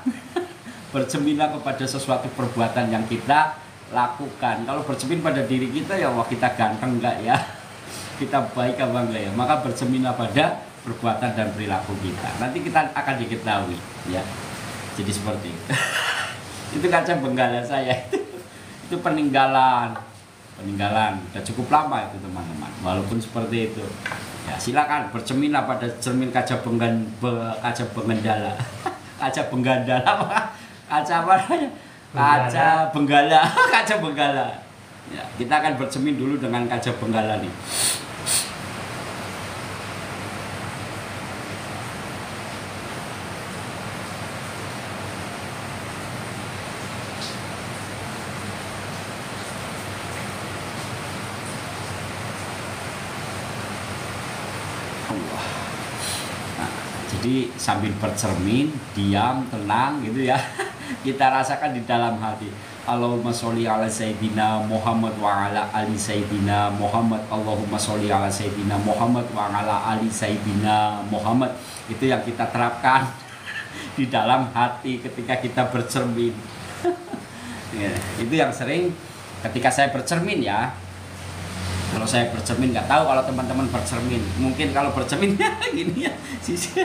Bercerminlah kepada sesuatu perbuatan yang kita lakukan. Kalau bercermin pada diri kita ya, wah kita ganteng enggak ya, kita baik apa enggak ya, maka bercerminlah pada perbuatan dan perilaku kita. Nanti kita akan diketahui ya. Jadi seperti itu. Itu kaca benggala saya itu peninggalan udah cukup lama itu teman-teman. Walaupun seperti itu ya, silakan bercerminlah pada cermin kaca benggala. Kaca benggala kaca apa namanya? Kaca benggala. Kaca benggala ya, kita akan bercermin dulu dengan kaca benggala nih. Jadi sambil bercermin, diam, tenang gitu ya. Kita rasakan di dalam hati. Allahumma sholli ala sayyidina Muhammad wa ala ali sayyidina Muhammad. Allahumma sholli ala sayyidina Muhammad wa ala ali sayyidina Muhammad. Itu yang kita terapkan di dalam hati ketika kita bercermin. Ya, itu yang sering ketika saya bercermin ya. Kalau saya bercermin, nggak tahu kalau teman-teman bercermin. Mungkin kalau bercermin ya gini ya, sisi.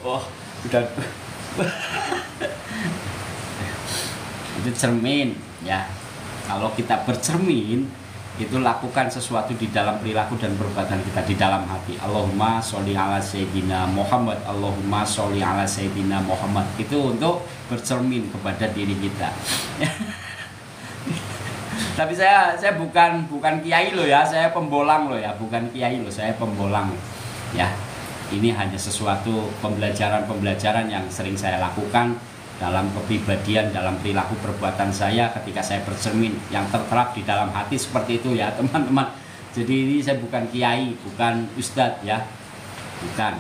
Oh, udah. Itu cermin ya. Kalau kita bercermin, itu lakukan sesuatu di dalam perilaku dan perbuatan kita di dalam hati. Allahumma sholli ala sayyidina Muhammad. Allahumma sholli ala sayyidina Muhammad. Itu untuk bercermin kepada diri kita. Tapi saya bukan kiai loh ya, saya pembolang loh ya, bukan kiai loh, saya pembolang ya. Ini hanya sesuatu pembelajaran yang sering saya lakukan dalam kepribadian, dalam perilaku perbuatan saya ketika saya bercermin, yang terterap di dalam hati seperti itu ya teman-teman. Jadi ini saya bukan kiai, bukan ustadz ya, bukan.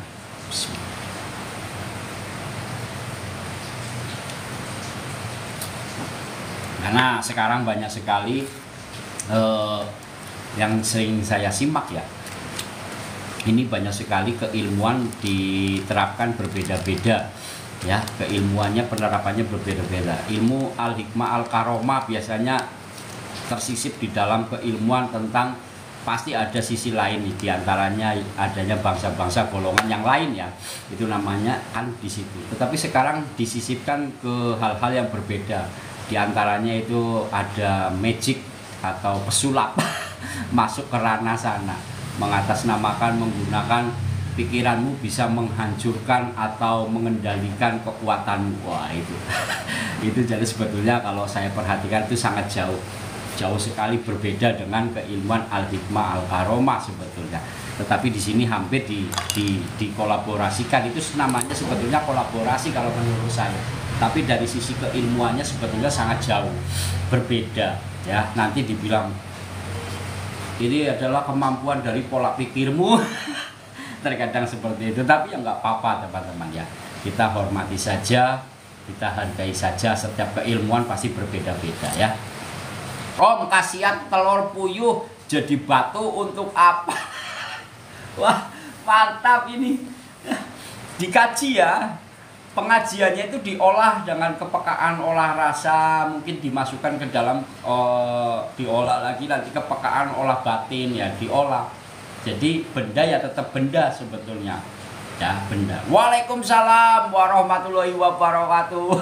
Karena sekarang banyak sekali yang sering saya simak ya. Ini banyak sekali keilmuan diterapkan berbeda-beda ya, keilmuannya penerapannya berbeda-beda. Ilmu al-hikmah al-karomah biasanya tersisip di dalam keilmuan tentang pasti ada sisi lain, diantaranya adanya bangsa-bangsa golongan yang lain ya, itu namanya kan di situ. Tetapi sekarang disisipkan ke hal-hal yang berbeda, diantaranya itu ada magic atau pesulap masuk ke ranah sana, mengatasnamakan menggunakan pikiranmu bisa menghancurkan atau mengendalikan kekuatanmu. Wah itu itu jadi sebetulnya kalau saya perhatikan itu sangat jauh sekali berbeda dengan keilmuan al-hikmah al-karomah sebetulnya. Tetapi di sini hampir dikolaborasikan, itu namanya sebetulnya kolaborasi kalau menurut saya. Tapi dari sisi keilmuannya sebetulnya sangat jauh berbeda ya. Nanti dibilang ini adalah kemampuan dari pola pikirmu. Terkadang seperti itu, tapi ya nggak apa-apa teman-teman ya. Kita hormati saja, kita hargai saja, setiap keilmuan pasti berbeda-beda ya. Om, khasiat telur puyuh jadi batu untuk apa? Wah, mantap ini. Dikaji ya. Pengajiannya itu diolah dengan kepekaan olah rasa, mungkin dimasukkan ke dalam diolah lagi nanti kepekaan olah batin ya, diolah. Jadi benda ya tetap benda sebetulnya. Ya, benda. Waalaikumsalam warahmatullahi wabarakatuh.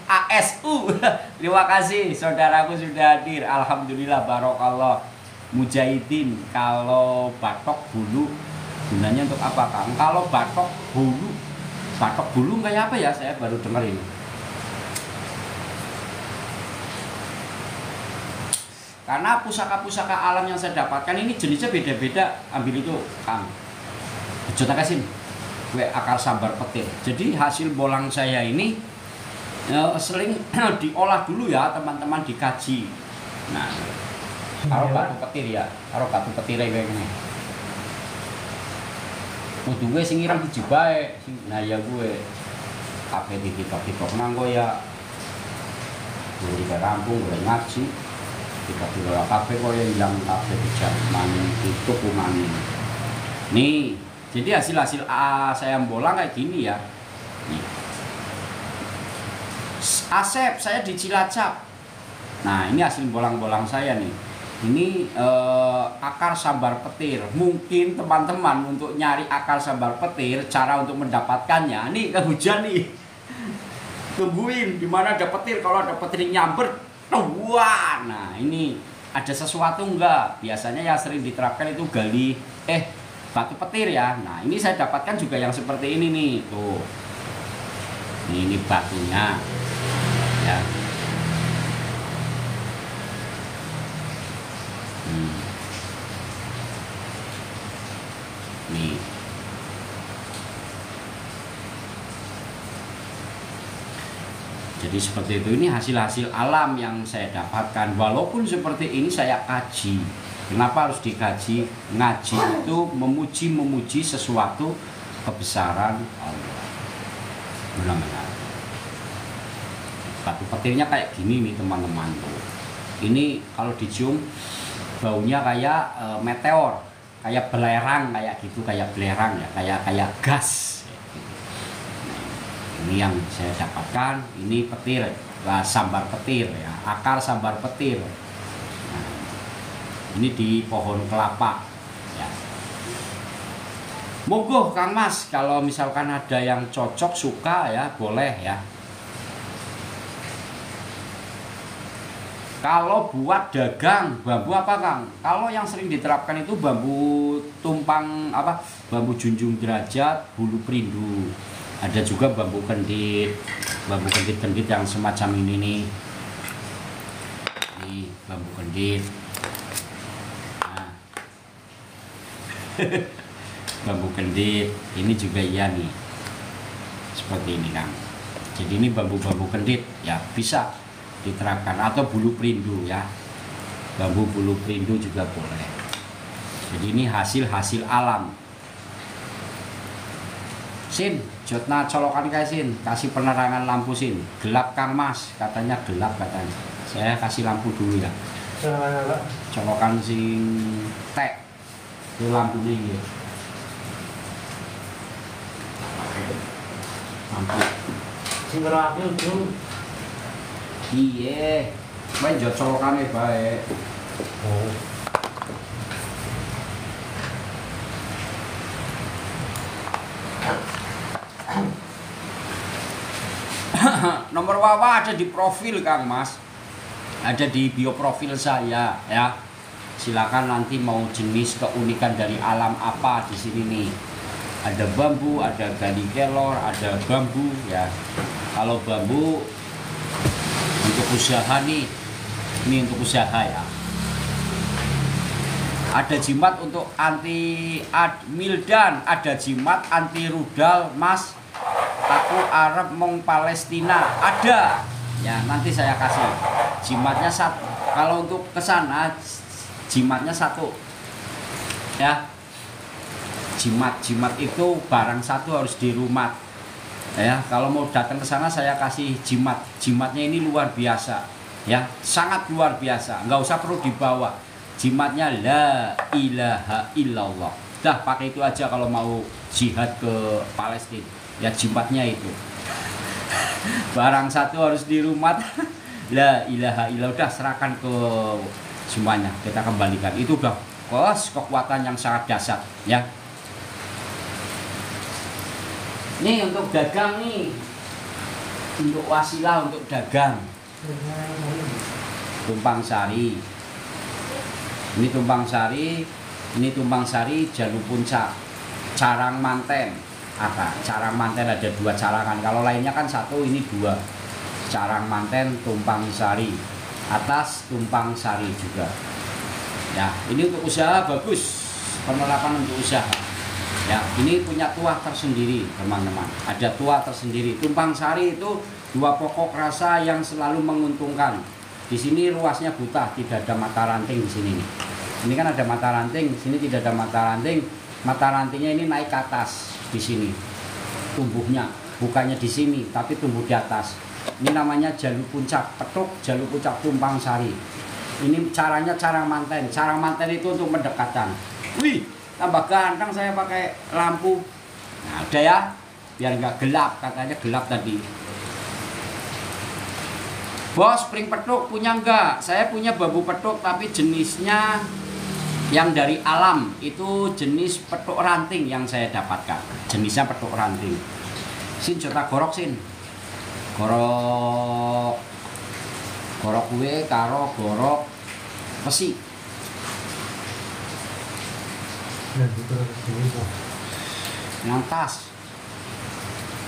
ASU. Terima kasih saudaraku sudah hadir. Alhamdulillah barokallah. Mujahidin, kalau batok bulu gunanya untuk apa, Kang? Kalau batok bulu kayak apa ya? Saya baru dengar ini. Karena pusaka-pusaka alam yang saya dapatkan ini jenisnya beda-beda. Ambil itu, Kang. Jota kasin. Kue akar sambar petir. Jadi hasil bolang saya ini sering diolah dulu ya, teman-teman, dikaji. Nah, karo batu petir ya, karo batu petir kayak gini. Kudu gue sing ireng biji bae. Nah ya gue kabeh ditok-ditok nanggo ya. Gue di rampung gue ngaji. Ditok-ditok kabeh koyo yang kabeh dijaman itu kumani. Nih, jadi hasil-hasil saya bolang kayak gini ya. Nih. Asep saya di Cilacap. Nah, ini hasil bolang-bolang saya nih. Ini akar sambar petir. Mungkin teman-teman untuk nyari akar sambar petir, cara untuk mendapatkannya, nih kehujan nih. Tungguin di mana ada petir. Kalau ada petir nyamber, wah. Nah, ini ada sesuatu enggak? Biasanya yang sering diterapkan itu gali batu petir ya. Nah, ini saya dapatkan juga yang seperti ini nih. Tuh. Ini batunya. Ya. Nih. Jadi seperti itu, ini hasil-hasil alam yang saya dapatkan. Walaupun seperti ini saya kaji. Kenapa harus dikaji? Ngaji itu memuji sesuatu kebesaran Allah. Benar-benar. Batu petirnya kayak gini nih teman-teman tuh. Ini kalau dicium baunya kayak meteor, kayak belerang, kayak gitu, kayak belerang ya, kayak gas. Ini yang saya dapatkan, ini petir, sambar petir ya, akar sambar petir. Nah, ini di pohon kelapa ya. Monggo Kang Mas, kalau misalkan ada yang cocok suka ya, boleh ya. Kalau buat dagang bambu apa Kang? Kalau yang sering diterapkan itu bambu tumpang apa? Bambu junjung derajat, bulu perindu. Ada juga bambu kendit yang semacam ini nih. Ini bambu kendit. Nah. Bambu kendit, ini juga iya nih. Seperti ini Kang. Jadi ini bambu-bambu kendit ya, bisa diterapkan, atau bulu perindu ya, bambu bulu perindu juga boleh. Jadi ini hasil alam. Sin, jotna colokan kayak Sin, kasih penerangan lampu Sin. Gelap Kang Mas, katanya gelap katanya. Saya kasih lampu dulu ya. Colokan sing tek, itu lampunya ya. Lampu. Sing rapi dulu. Iya, main jod colokane bae. Oh. Nomor Wawa ada di profil Kang Mas, ada di bio profil saya ya. Silakan nanti mau jenis keunikan dari alam apa di sini nih. Ada bambu, ada gali kelor, ada bambu ya. Kalau bambu untuk usaha nih, ini untuk usaha ya. Ada jimat untuk anti mildan, ada jimat anti rudal Mas. aku Arab mong Palestina. Ada. Ya, nanti saya kasih. Jimatnya satu. Kalau untuk ke sana jimatnya satu. Ya. Jimat itu barang satu harus di rumah. Ya, kalau mau datang ke sana saya kasih jimat. Jimatnya ini luar biasa. Ya, sangat luar biasa. Nggak usah perlu dibawa. Jimatnya la ilaha illallah. Dah pakai itu aja kalau mau jihad ke Palestina. Ya jimatnya itu. Barang satu harus di rumah. La ilaha illallah. Udah serahkan ke semuanya. Kita kembalikan. Itu udah kekuatan yang sangat dahsyat, ya. Nih untuk dagang nih. Untuk wasilah untuk dagang. Tumpang Sari. Ini Tumpang Sari, Jalur Puncak, Carang Manten. Apa? Carang Manten ada 2 carangan. Kalau lainnya kan 1, ini 2. Carang Manten, Tumpang Sari. Atas Tumpang Sari juga. Ya, ini untuk usaha bagus. Penerapan untuk usaha. Ya, ini punya tuah tersendiri, teman-teman. Ada tuah tersendiri. Tumpang Sari itu 2 pokok rasa yang selalu menguntungkan. Di sini luasnya buta, tidak ada mata ranting di sini. Ini kan ada mata ranting, di sini tidak ada mata ranting. Mata rantingnya ini naik ke atas di sini. Tumbuhnya bukannya di sini, tapi tumbuh di atas. Ini namanya Jalur Puncak, petuk Jalur Puncak Tumpang Sari. Ini caranya carang manten. Carang manten itu untuk mendekatkan. Wih, tambah ganteng saya pakai lampu. Nah, udah ya, biar nggak gelap, katanya gelap tadi. Bos, spring petuk punya enggak? Saya punya bambu petuk tapi jenisnya yang dari alam. Itu jenis petuk ranting yang saya dapatkan. Jenisnya petuk ranting. Sin jota gorok sin. Gorok kue karo gorok besi. Yang tas.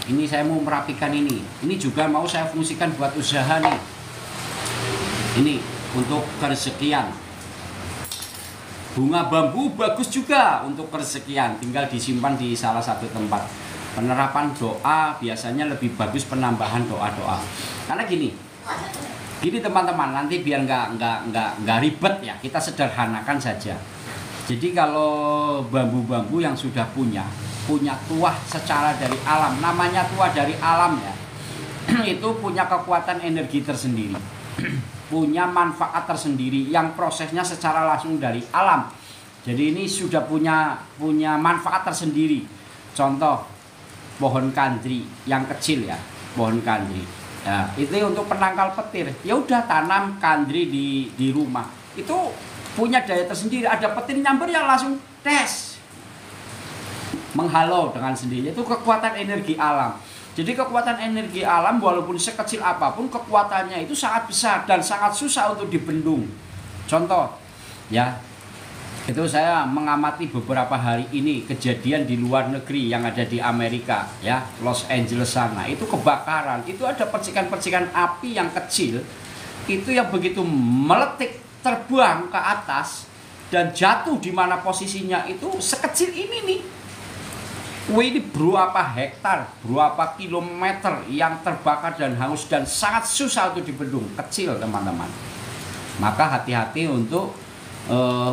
Ini saya mau merapikan ini. Ini juga mau saya fungsikan buat usaha nih. Ini untuk kerezekian. Bunga bambu bagus juga untuk kerezekian. Tinggal disimpan di salah satu tempat. Penerapan doa biasanya lebih bagus penambahan doa-doa. Karena gini teman-teman, nanti biar nggak ribet ya, kita sederhanakan saja. Jadi kalau bambu-bambu yang sudah punya tuah secara dari alam, namanya tuah dari alam ya, itu punya kekuatan energi tersendiri, punya manfaat tersendiri yang prosesnya secara langsung dari alam. Jadi ini sudah punya manfaat tersendiri. Contoh pohon kandri yang kecil ya, pohon kandri. Ya, itu untuk penangkal petir. Ya udah tanam kandri di rumah. Itu punya daya tersendiri. Ada petir nyamber yang langsung tes menghalau dengan sendirinya. Itu kekuatan energi alam. Jadi kekuatan energi alam walaupun sekecil apapun kekuatannya itu sangat besar dan sangat susah untuk dibendung. Contoh ya, itu saya mengamati beberapa hari ini kejadian di luar negeri yang ada di Amerika ya, Los Angeles sana. Itu kebakaran, itu ada percikan-percikan api yang kecil itu yang begitu meletik terbang ke atas dan jatuh di mana posisinya itu sekecil ini nih. Ini berapa hektar, berapa kilometer yang terbakar dan hangus dan sangat susah untuk dibendung, kecil teman-teman. Maka hati-hati untuk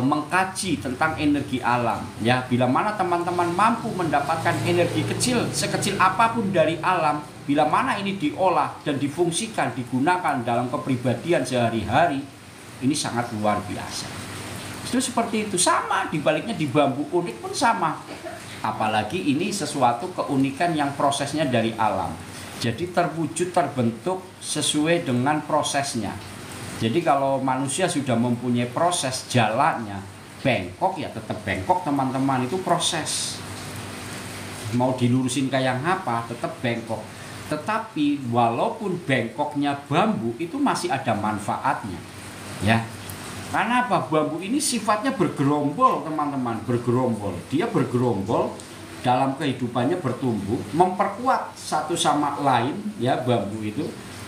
mengkaji tentang energi alam ya. Bila mana teman-teman mampu mendapatkan energi kecil sekecil apapun dari alam, bila mana ini diolah dan difungsikan, digunakan dalam kepribadian sehari-hari, ini sangat luar biasa. Itu seperti itu. Sama dibaliknya di bambu unik pun sama. Apalagi ini sesuatu keunikan yang prosesnya dari alam. Jadi terwujud, terbentuk sesuai dengan prosesnya. Jadi kalau manusia sudah mempunyai proses jalannya, bengkok ya tetap bengkok teman-teman, itu proses. Mau dilurusin kayak apa, tetap bengkok. Tetapi walaupun bengkoknya bambu, itu masih ada manfaatnya. Ya. Karena apa? Bambu ini sifatnya bergerombol teman-teman, bergerombol. Dia bergerombol dalam kehidupannya, bertumbuh, memperkuat satu sama lain ya. Bambu itu,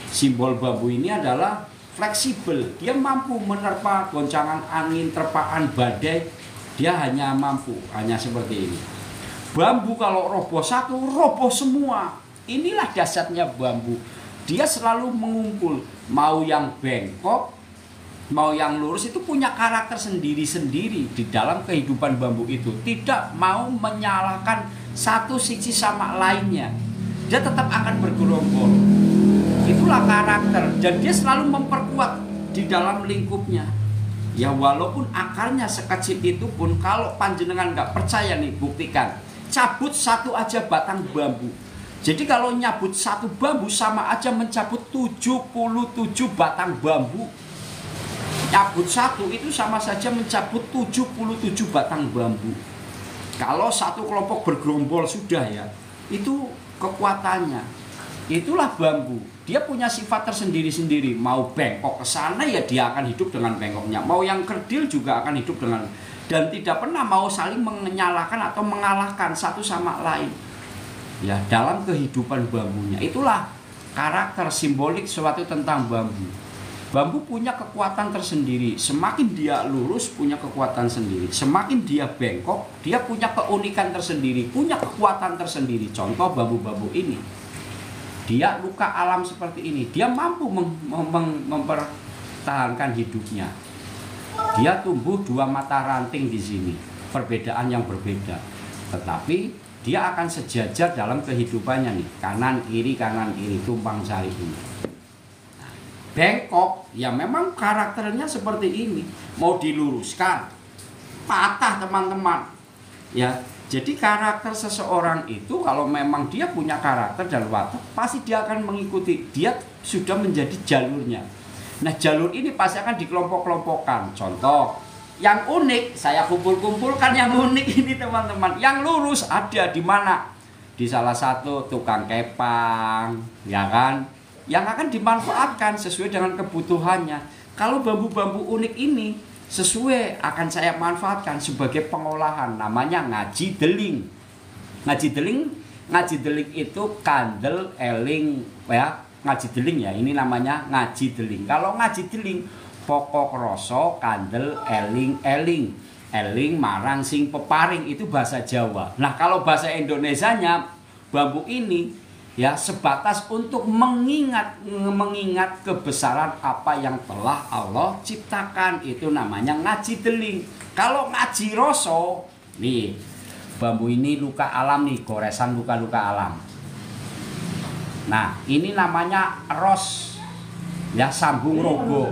simbol bambu ini adalah fleksibel. Dia mampu menerpa goncangan angin, terpaan badai. Dia hanya mampu, hanya seperti ini. Bambu kalau roboh satu, roboh semua. Inilah dahsyatnya bambu. Dia selalu mengumpul, mau yang bengkok, mau yang lurus, itu punya karakter sendiri-sendiri di dalam kehidupan bambu itu. Tidak mau menyalahkan satu sisi sama lainnya. Dia tetap akan bergerombol. Itulah karakter, dan dia selalu memperkuat di dalam lingkupnya. Ya walaupun akarnya sekecil itu pun, kalau panjenengan nggak percaya nih, buktikan. Cabut satu aja batang bambu. Jadi kalau nyabut satu bambu sama aja mencabut 77 batang bambu. Nyabut satu itu sama saja mencabut 77 batang bambu. Kalau satu kelompok bergerombol sudah ya, itu kekuatannya. Itulah bambu. Dia punya sifat tersendiri-sendiri. Mau bengkok ke sana ya dia akan hidup dengan bengkoknya. Mau yang kerdil juga akan hidup dengan, dan tidak pernah mau saling menyalahkan atau mengalahkan satu sama lain. Ya, dalam kehidupan bambunya. Itulah karakter simbolik suatu tentang bambu. Bambu punya kekuatan tersendiri. Semakin dia lurus punya kekuatan sendiri. Semakin dia bengkok, dia punya keunikan tersendiri, punya kekuatan tersendiri. Contoh bambu-bambu ini. Dia luka alam seperti ini. Dia mampu mempertahankan hidupnya. Dia tumbuh 2 mata ranting di sini. Perbedaan yang berbeda. Tetapi dia akan sejajar dalam kehidupannya nih, kanan kiri, tumpang sari ini. Bengkok, ya memang karakternya seperti ini. Mau diluruskan, patah teman-teman. Ya, jadi karakter seseorang itu kalau memang dia punya karakter dan watak, pasti dia akan mengikuti. Dia sudah menjadi jalurnya. Nah, jalur ini pasti akan dikelompok-kelompokkan. Contoh, yang unik, saya kumpul-kumpulkan yang unik ini teman-teman. Yang lurus ada di mana? Di salah satu tukang kepang, ya kan? Yang akan dimanfaatkan sesuai dengan kebutuhannya. Kalau bambu-bambu unik ini sesuai akan saya manfaatkan sebagai pengolahan. Namanya ngaji deling. Ngaji deling itu kandel eling ya. Ngaji deling ya, ini namanya ngaji deling. Kalau ngaji deling pokok rasa kandel eling marang sing peparing, itu bahasa Jawa. Nah, kalau bahasa Indonesianya bambu ini ya sebatas untuk mengingat kebesaran apa yang telah Allah ciptakan, itu namanya ngaji deling. Kalau ngaji rasa nih, bambu ini luka alam nih, goresan luka-luka alam. Nah, ini namanya ros. Ya, sambung rogo.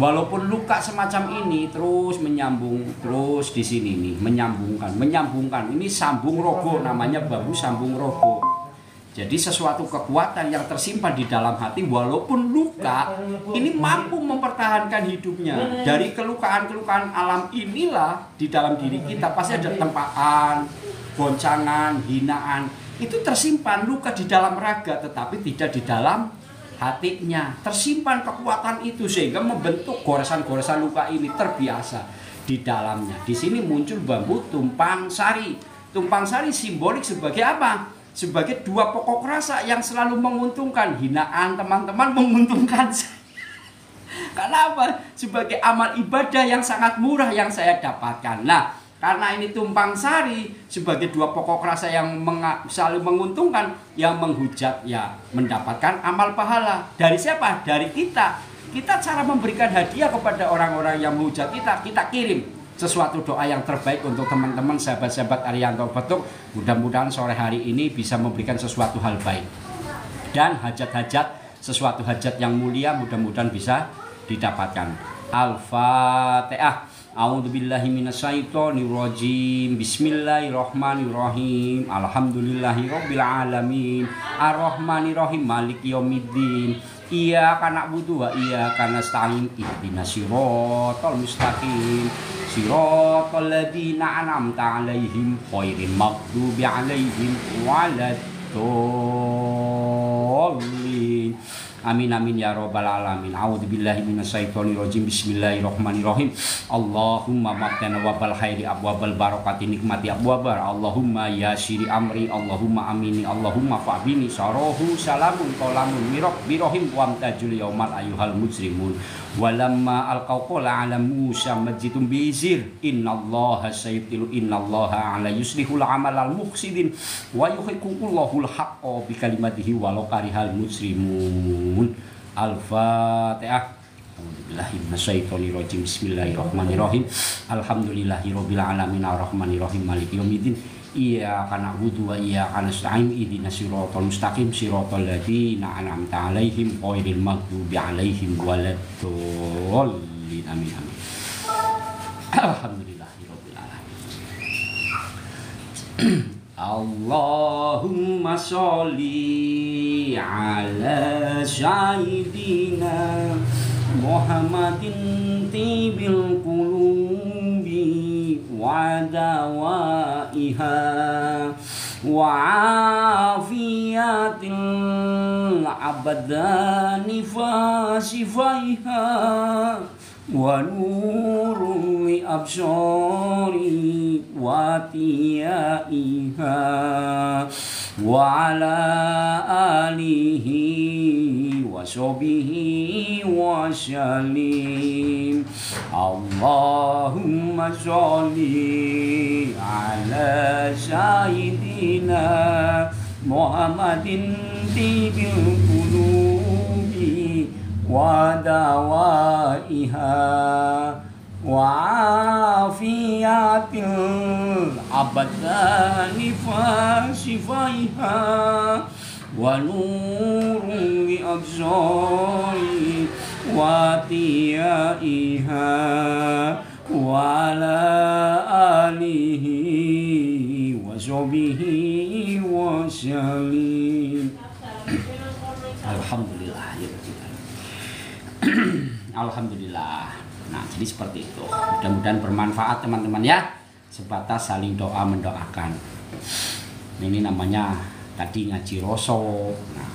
Walaupun luka semacam ini terus menyambung terus di sini nih, menyambungkan. Ini sambung rogo, namanya bambu sambung rogo. Jadi sesuatu kekuatan yang tersimpan di dalam hati walaupun luka, ini mampu mempertahankan hidupnya. Dari kelukaan-kelukaan alam inilah di dalam diri kita pasti ada tempaan, goncangan, hinaan. Itu tersimpan luka di dalam raga tetapi tidak di dalam hatinya. Tersimpan kekuatan itu sehingga membentuk goresan-goresan luka ini terbiasa di dalamnya. Di sini muncul bambu tumpang sari. Tumpang sari simbolik sebagai apa? Sebagai 2 pokok rasa yang selalu menguntungkan. Hinaan teman-teman menguntungkan saya. Karena apa? Sebagai amal ibadah yang sangat murah yang saya dapatkan. Nah, karena ini tumpang sari sebagai 2 pokok rasa yang saling menguntungkan, yang menghujat ya mendapatkan amal pahala. Dari siapa? Dari kita. Kita cara memberikan hadiah kepada orang-orang yang menghujat kita kirim sesuatu doa yang terbaik untuk teman-teman sahabat-sahabat Ariyanto Petuk. Mudah-mudahan sore hari ini bisa memberikan sesuatu hal baik dan hajat-hajat, sesuatu hajat yang mulia mudah-mudahan bisa didapatkan. Al-Fatihah. A'udzubillahi minasyaitonirrajim. Bismillahirrahmanirrahim. Alhamdulillahirabbil alamin. Arrahmanirrahim. Maliki yaumiddin. Iyyaka na'budu wa iyyaka nasta'in. Ihdinas siratal mustaqim. Siratal ladzina an'amta 'alaihim ghairil maghdubi 'alaihim waladdallin. Amin amin ya rabbal alamin. A'udzubillahi minasyaitonirrajim. Bismillahirrahmanirrahim. Allahumma maftana wabal khairi abwabal barakati nikmati abwabar. Allahumma yasiri amri. Allahumma amini. Allahumma fa'bini sarahu salamun qalamun mirab birahim wamtajul yaumal ayuhal mujrimun. Walamma alqawqala ala Musa majidum bizir. Innallaha sayyidilu innallaha ala yuslihul amalal muqsidin wa yuhiqullahul haqqa bi kalimatihi walau karihal mujrimun. Al-Fatihah. A'udzubillahi minasyaitonirrajim. Bismillahirrahmanirrahim. Alhamdulillahirabbil alamin arrahmanirrahim maliki yaumiddin. Iyyaka na'budu wa iyyaka nasta'in ihdinas siratal mustaqim siratal ladzina an'amta 'alaihim ghairil maghdubi 'alaihim waladdallin. Amin amin. Alhamdulillahirabbil alamin. Allahumma sholli ala sayyidina Muhammadin tibil qulubi wa dawaiha wa afiyatil abdani fasifaiha wa nurun li absari wa tiyaiha wa ala alihi wa sahbihi wa sallim. Allahumma sholli ala sayyidina Muhammadin tibil qulubi wa dawaiha wa afiyatil abdani fasifaiha wa nurun li absari wa tiyaiha wa ala alihi wa sahbihi wa sallim. Alhamdulillah ya. Alhamdulillah. Nah, jadi seperti itu. Mudah-mudahan bermanfaat teman-teman ya. Sebatas saling doa mendoakan. Ini namanya tadi ngaji roso. Nah,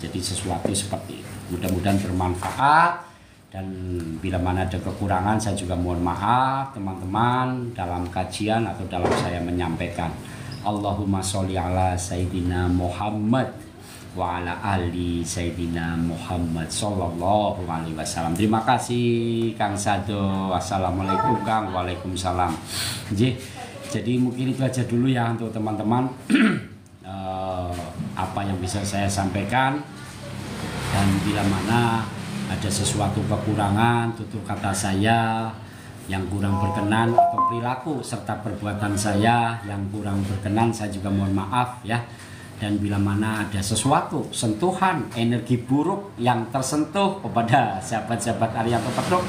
jadi sesuatu seperti itu. Mudah-mudahan bermanfaat. Dan bila mana ada kekurangan saya juga mohon maaf teman-teman dalam kajian atau dalam saya menyampaikan. Allahumma sholli ala sayyidina Muhammad wa ala ali sayyidina Muhammad sallallahu alaihi wasallam. Terima kasih Kang Sado. Wassalamualaikum Kang. Waalaikumsalam. Jadi mungkin itu aja dulu ya untuk teman-teman apa yang bisa saya sampaikan. Dan bila mana ada sesuatu kekurangan tutur kata saya yang kurang berkenan atau perilaku serta perbuatan saya yang kurang berkenan, saya juga mohon maaf ya. Dan bila mana ada sesuatu sentuhan energi buruk yang tersentuh kepada sahabat-sahabat Ariyanto Petruk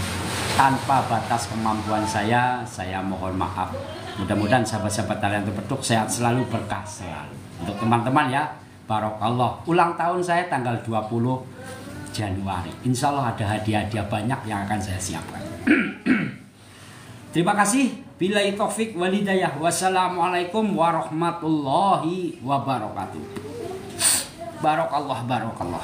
tanpa batas kemampuan saya mohon maaf. Mudah-mudahan sahabat-sahabat Ariyanto Petruk sehat selalu, berkah selalu. Untuk teman-teman ya, barokallah. Ulang tahun saya tanggal 20 Januari. Insya Allah ada hadiah-hadiah banyak yang akan saya siapkan. Terima kasih. Billahi taufik wal hidayah. Wassalamualaikum warahmatullahi wabarakatuh. Barokallah, barokallah.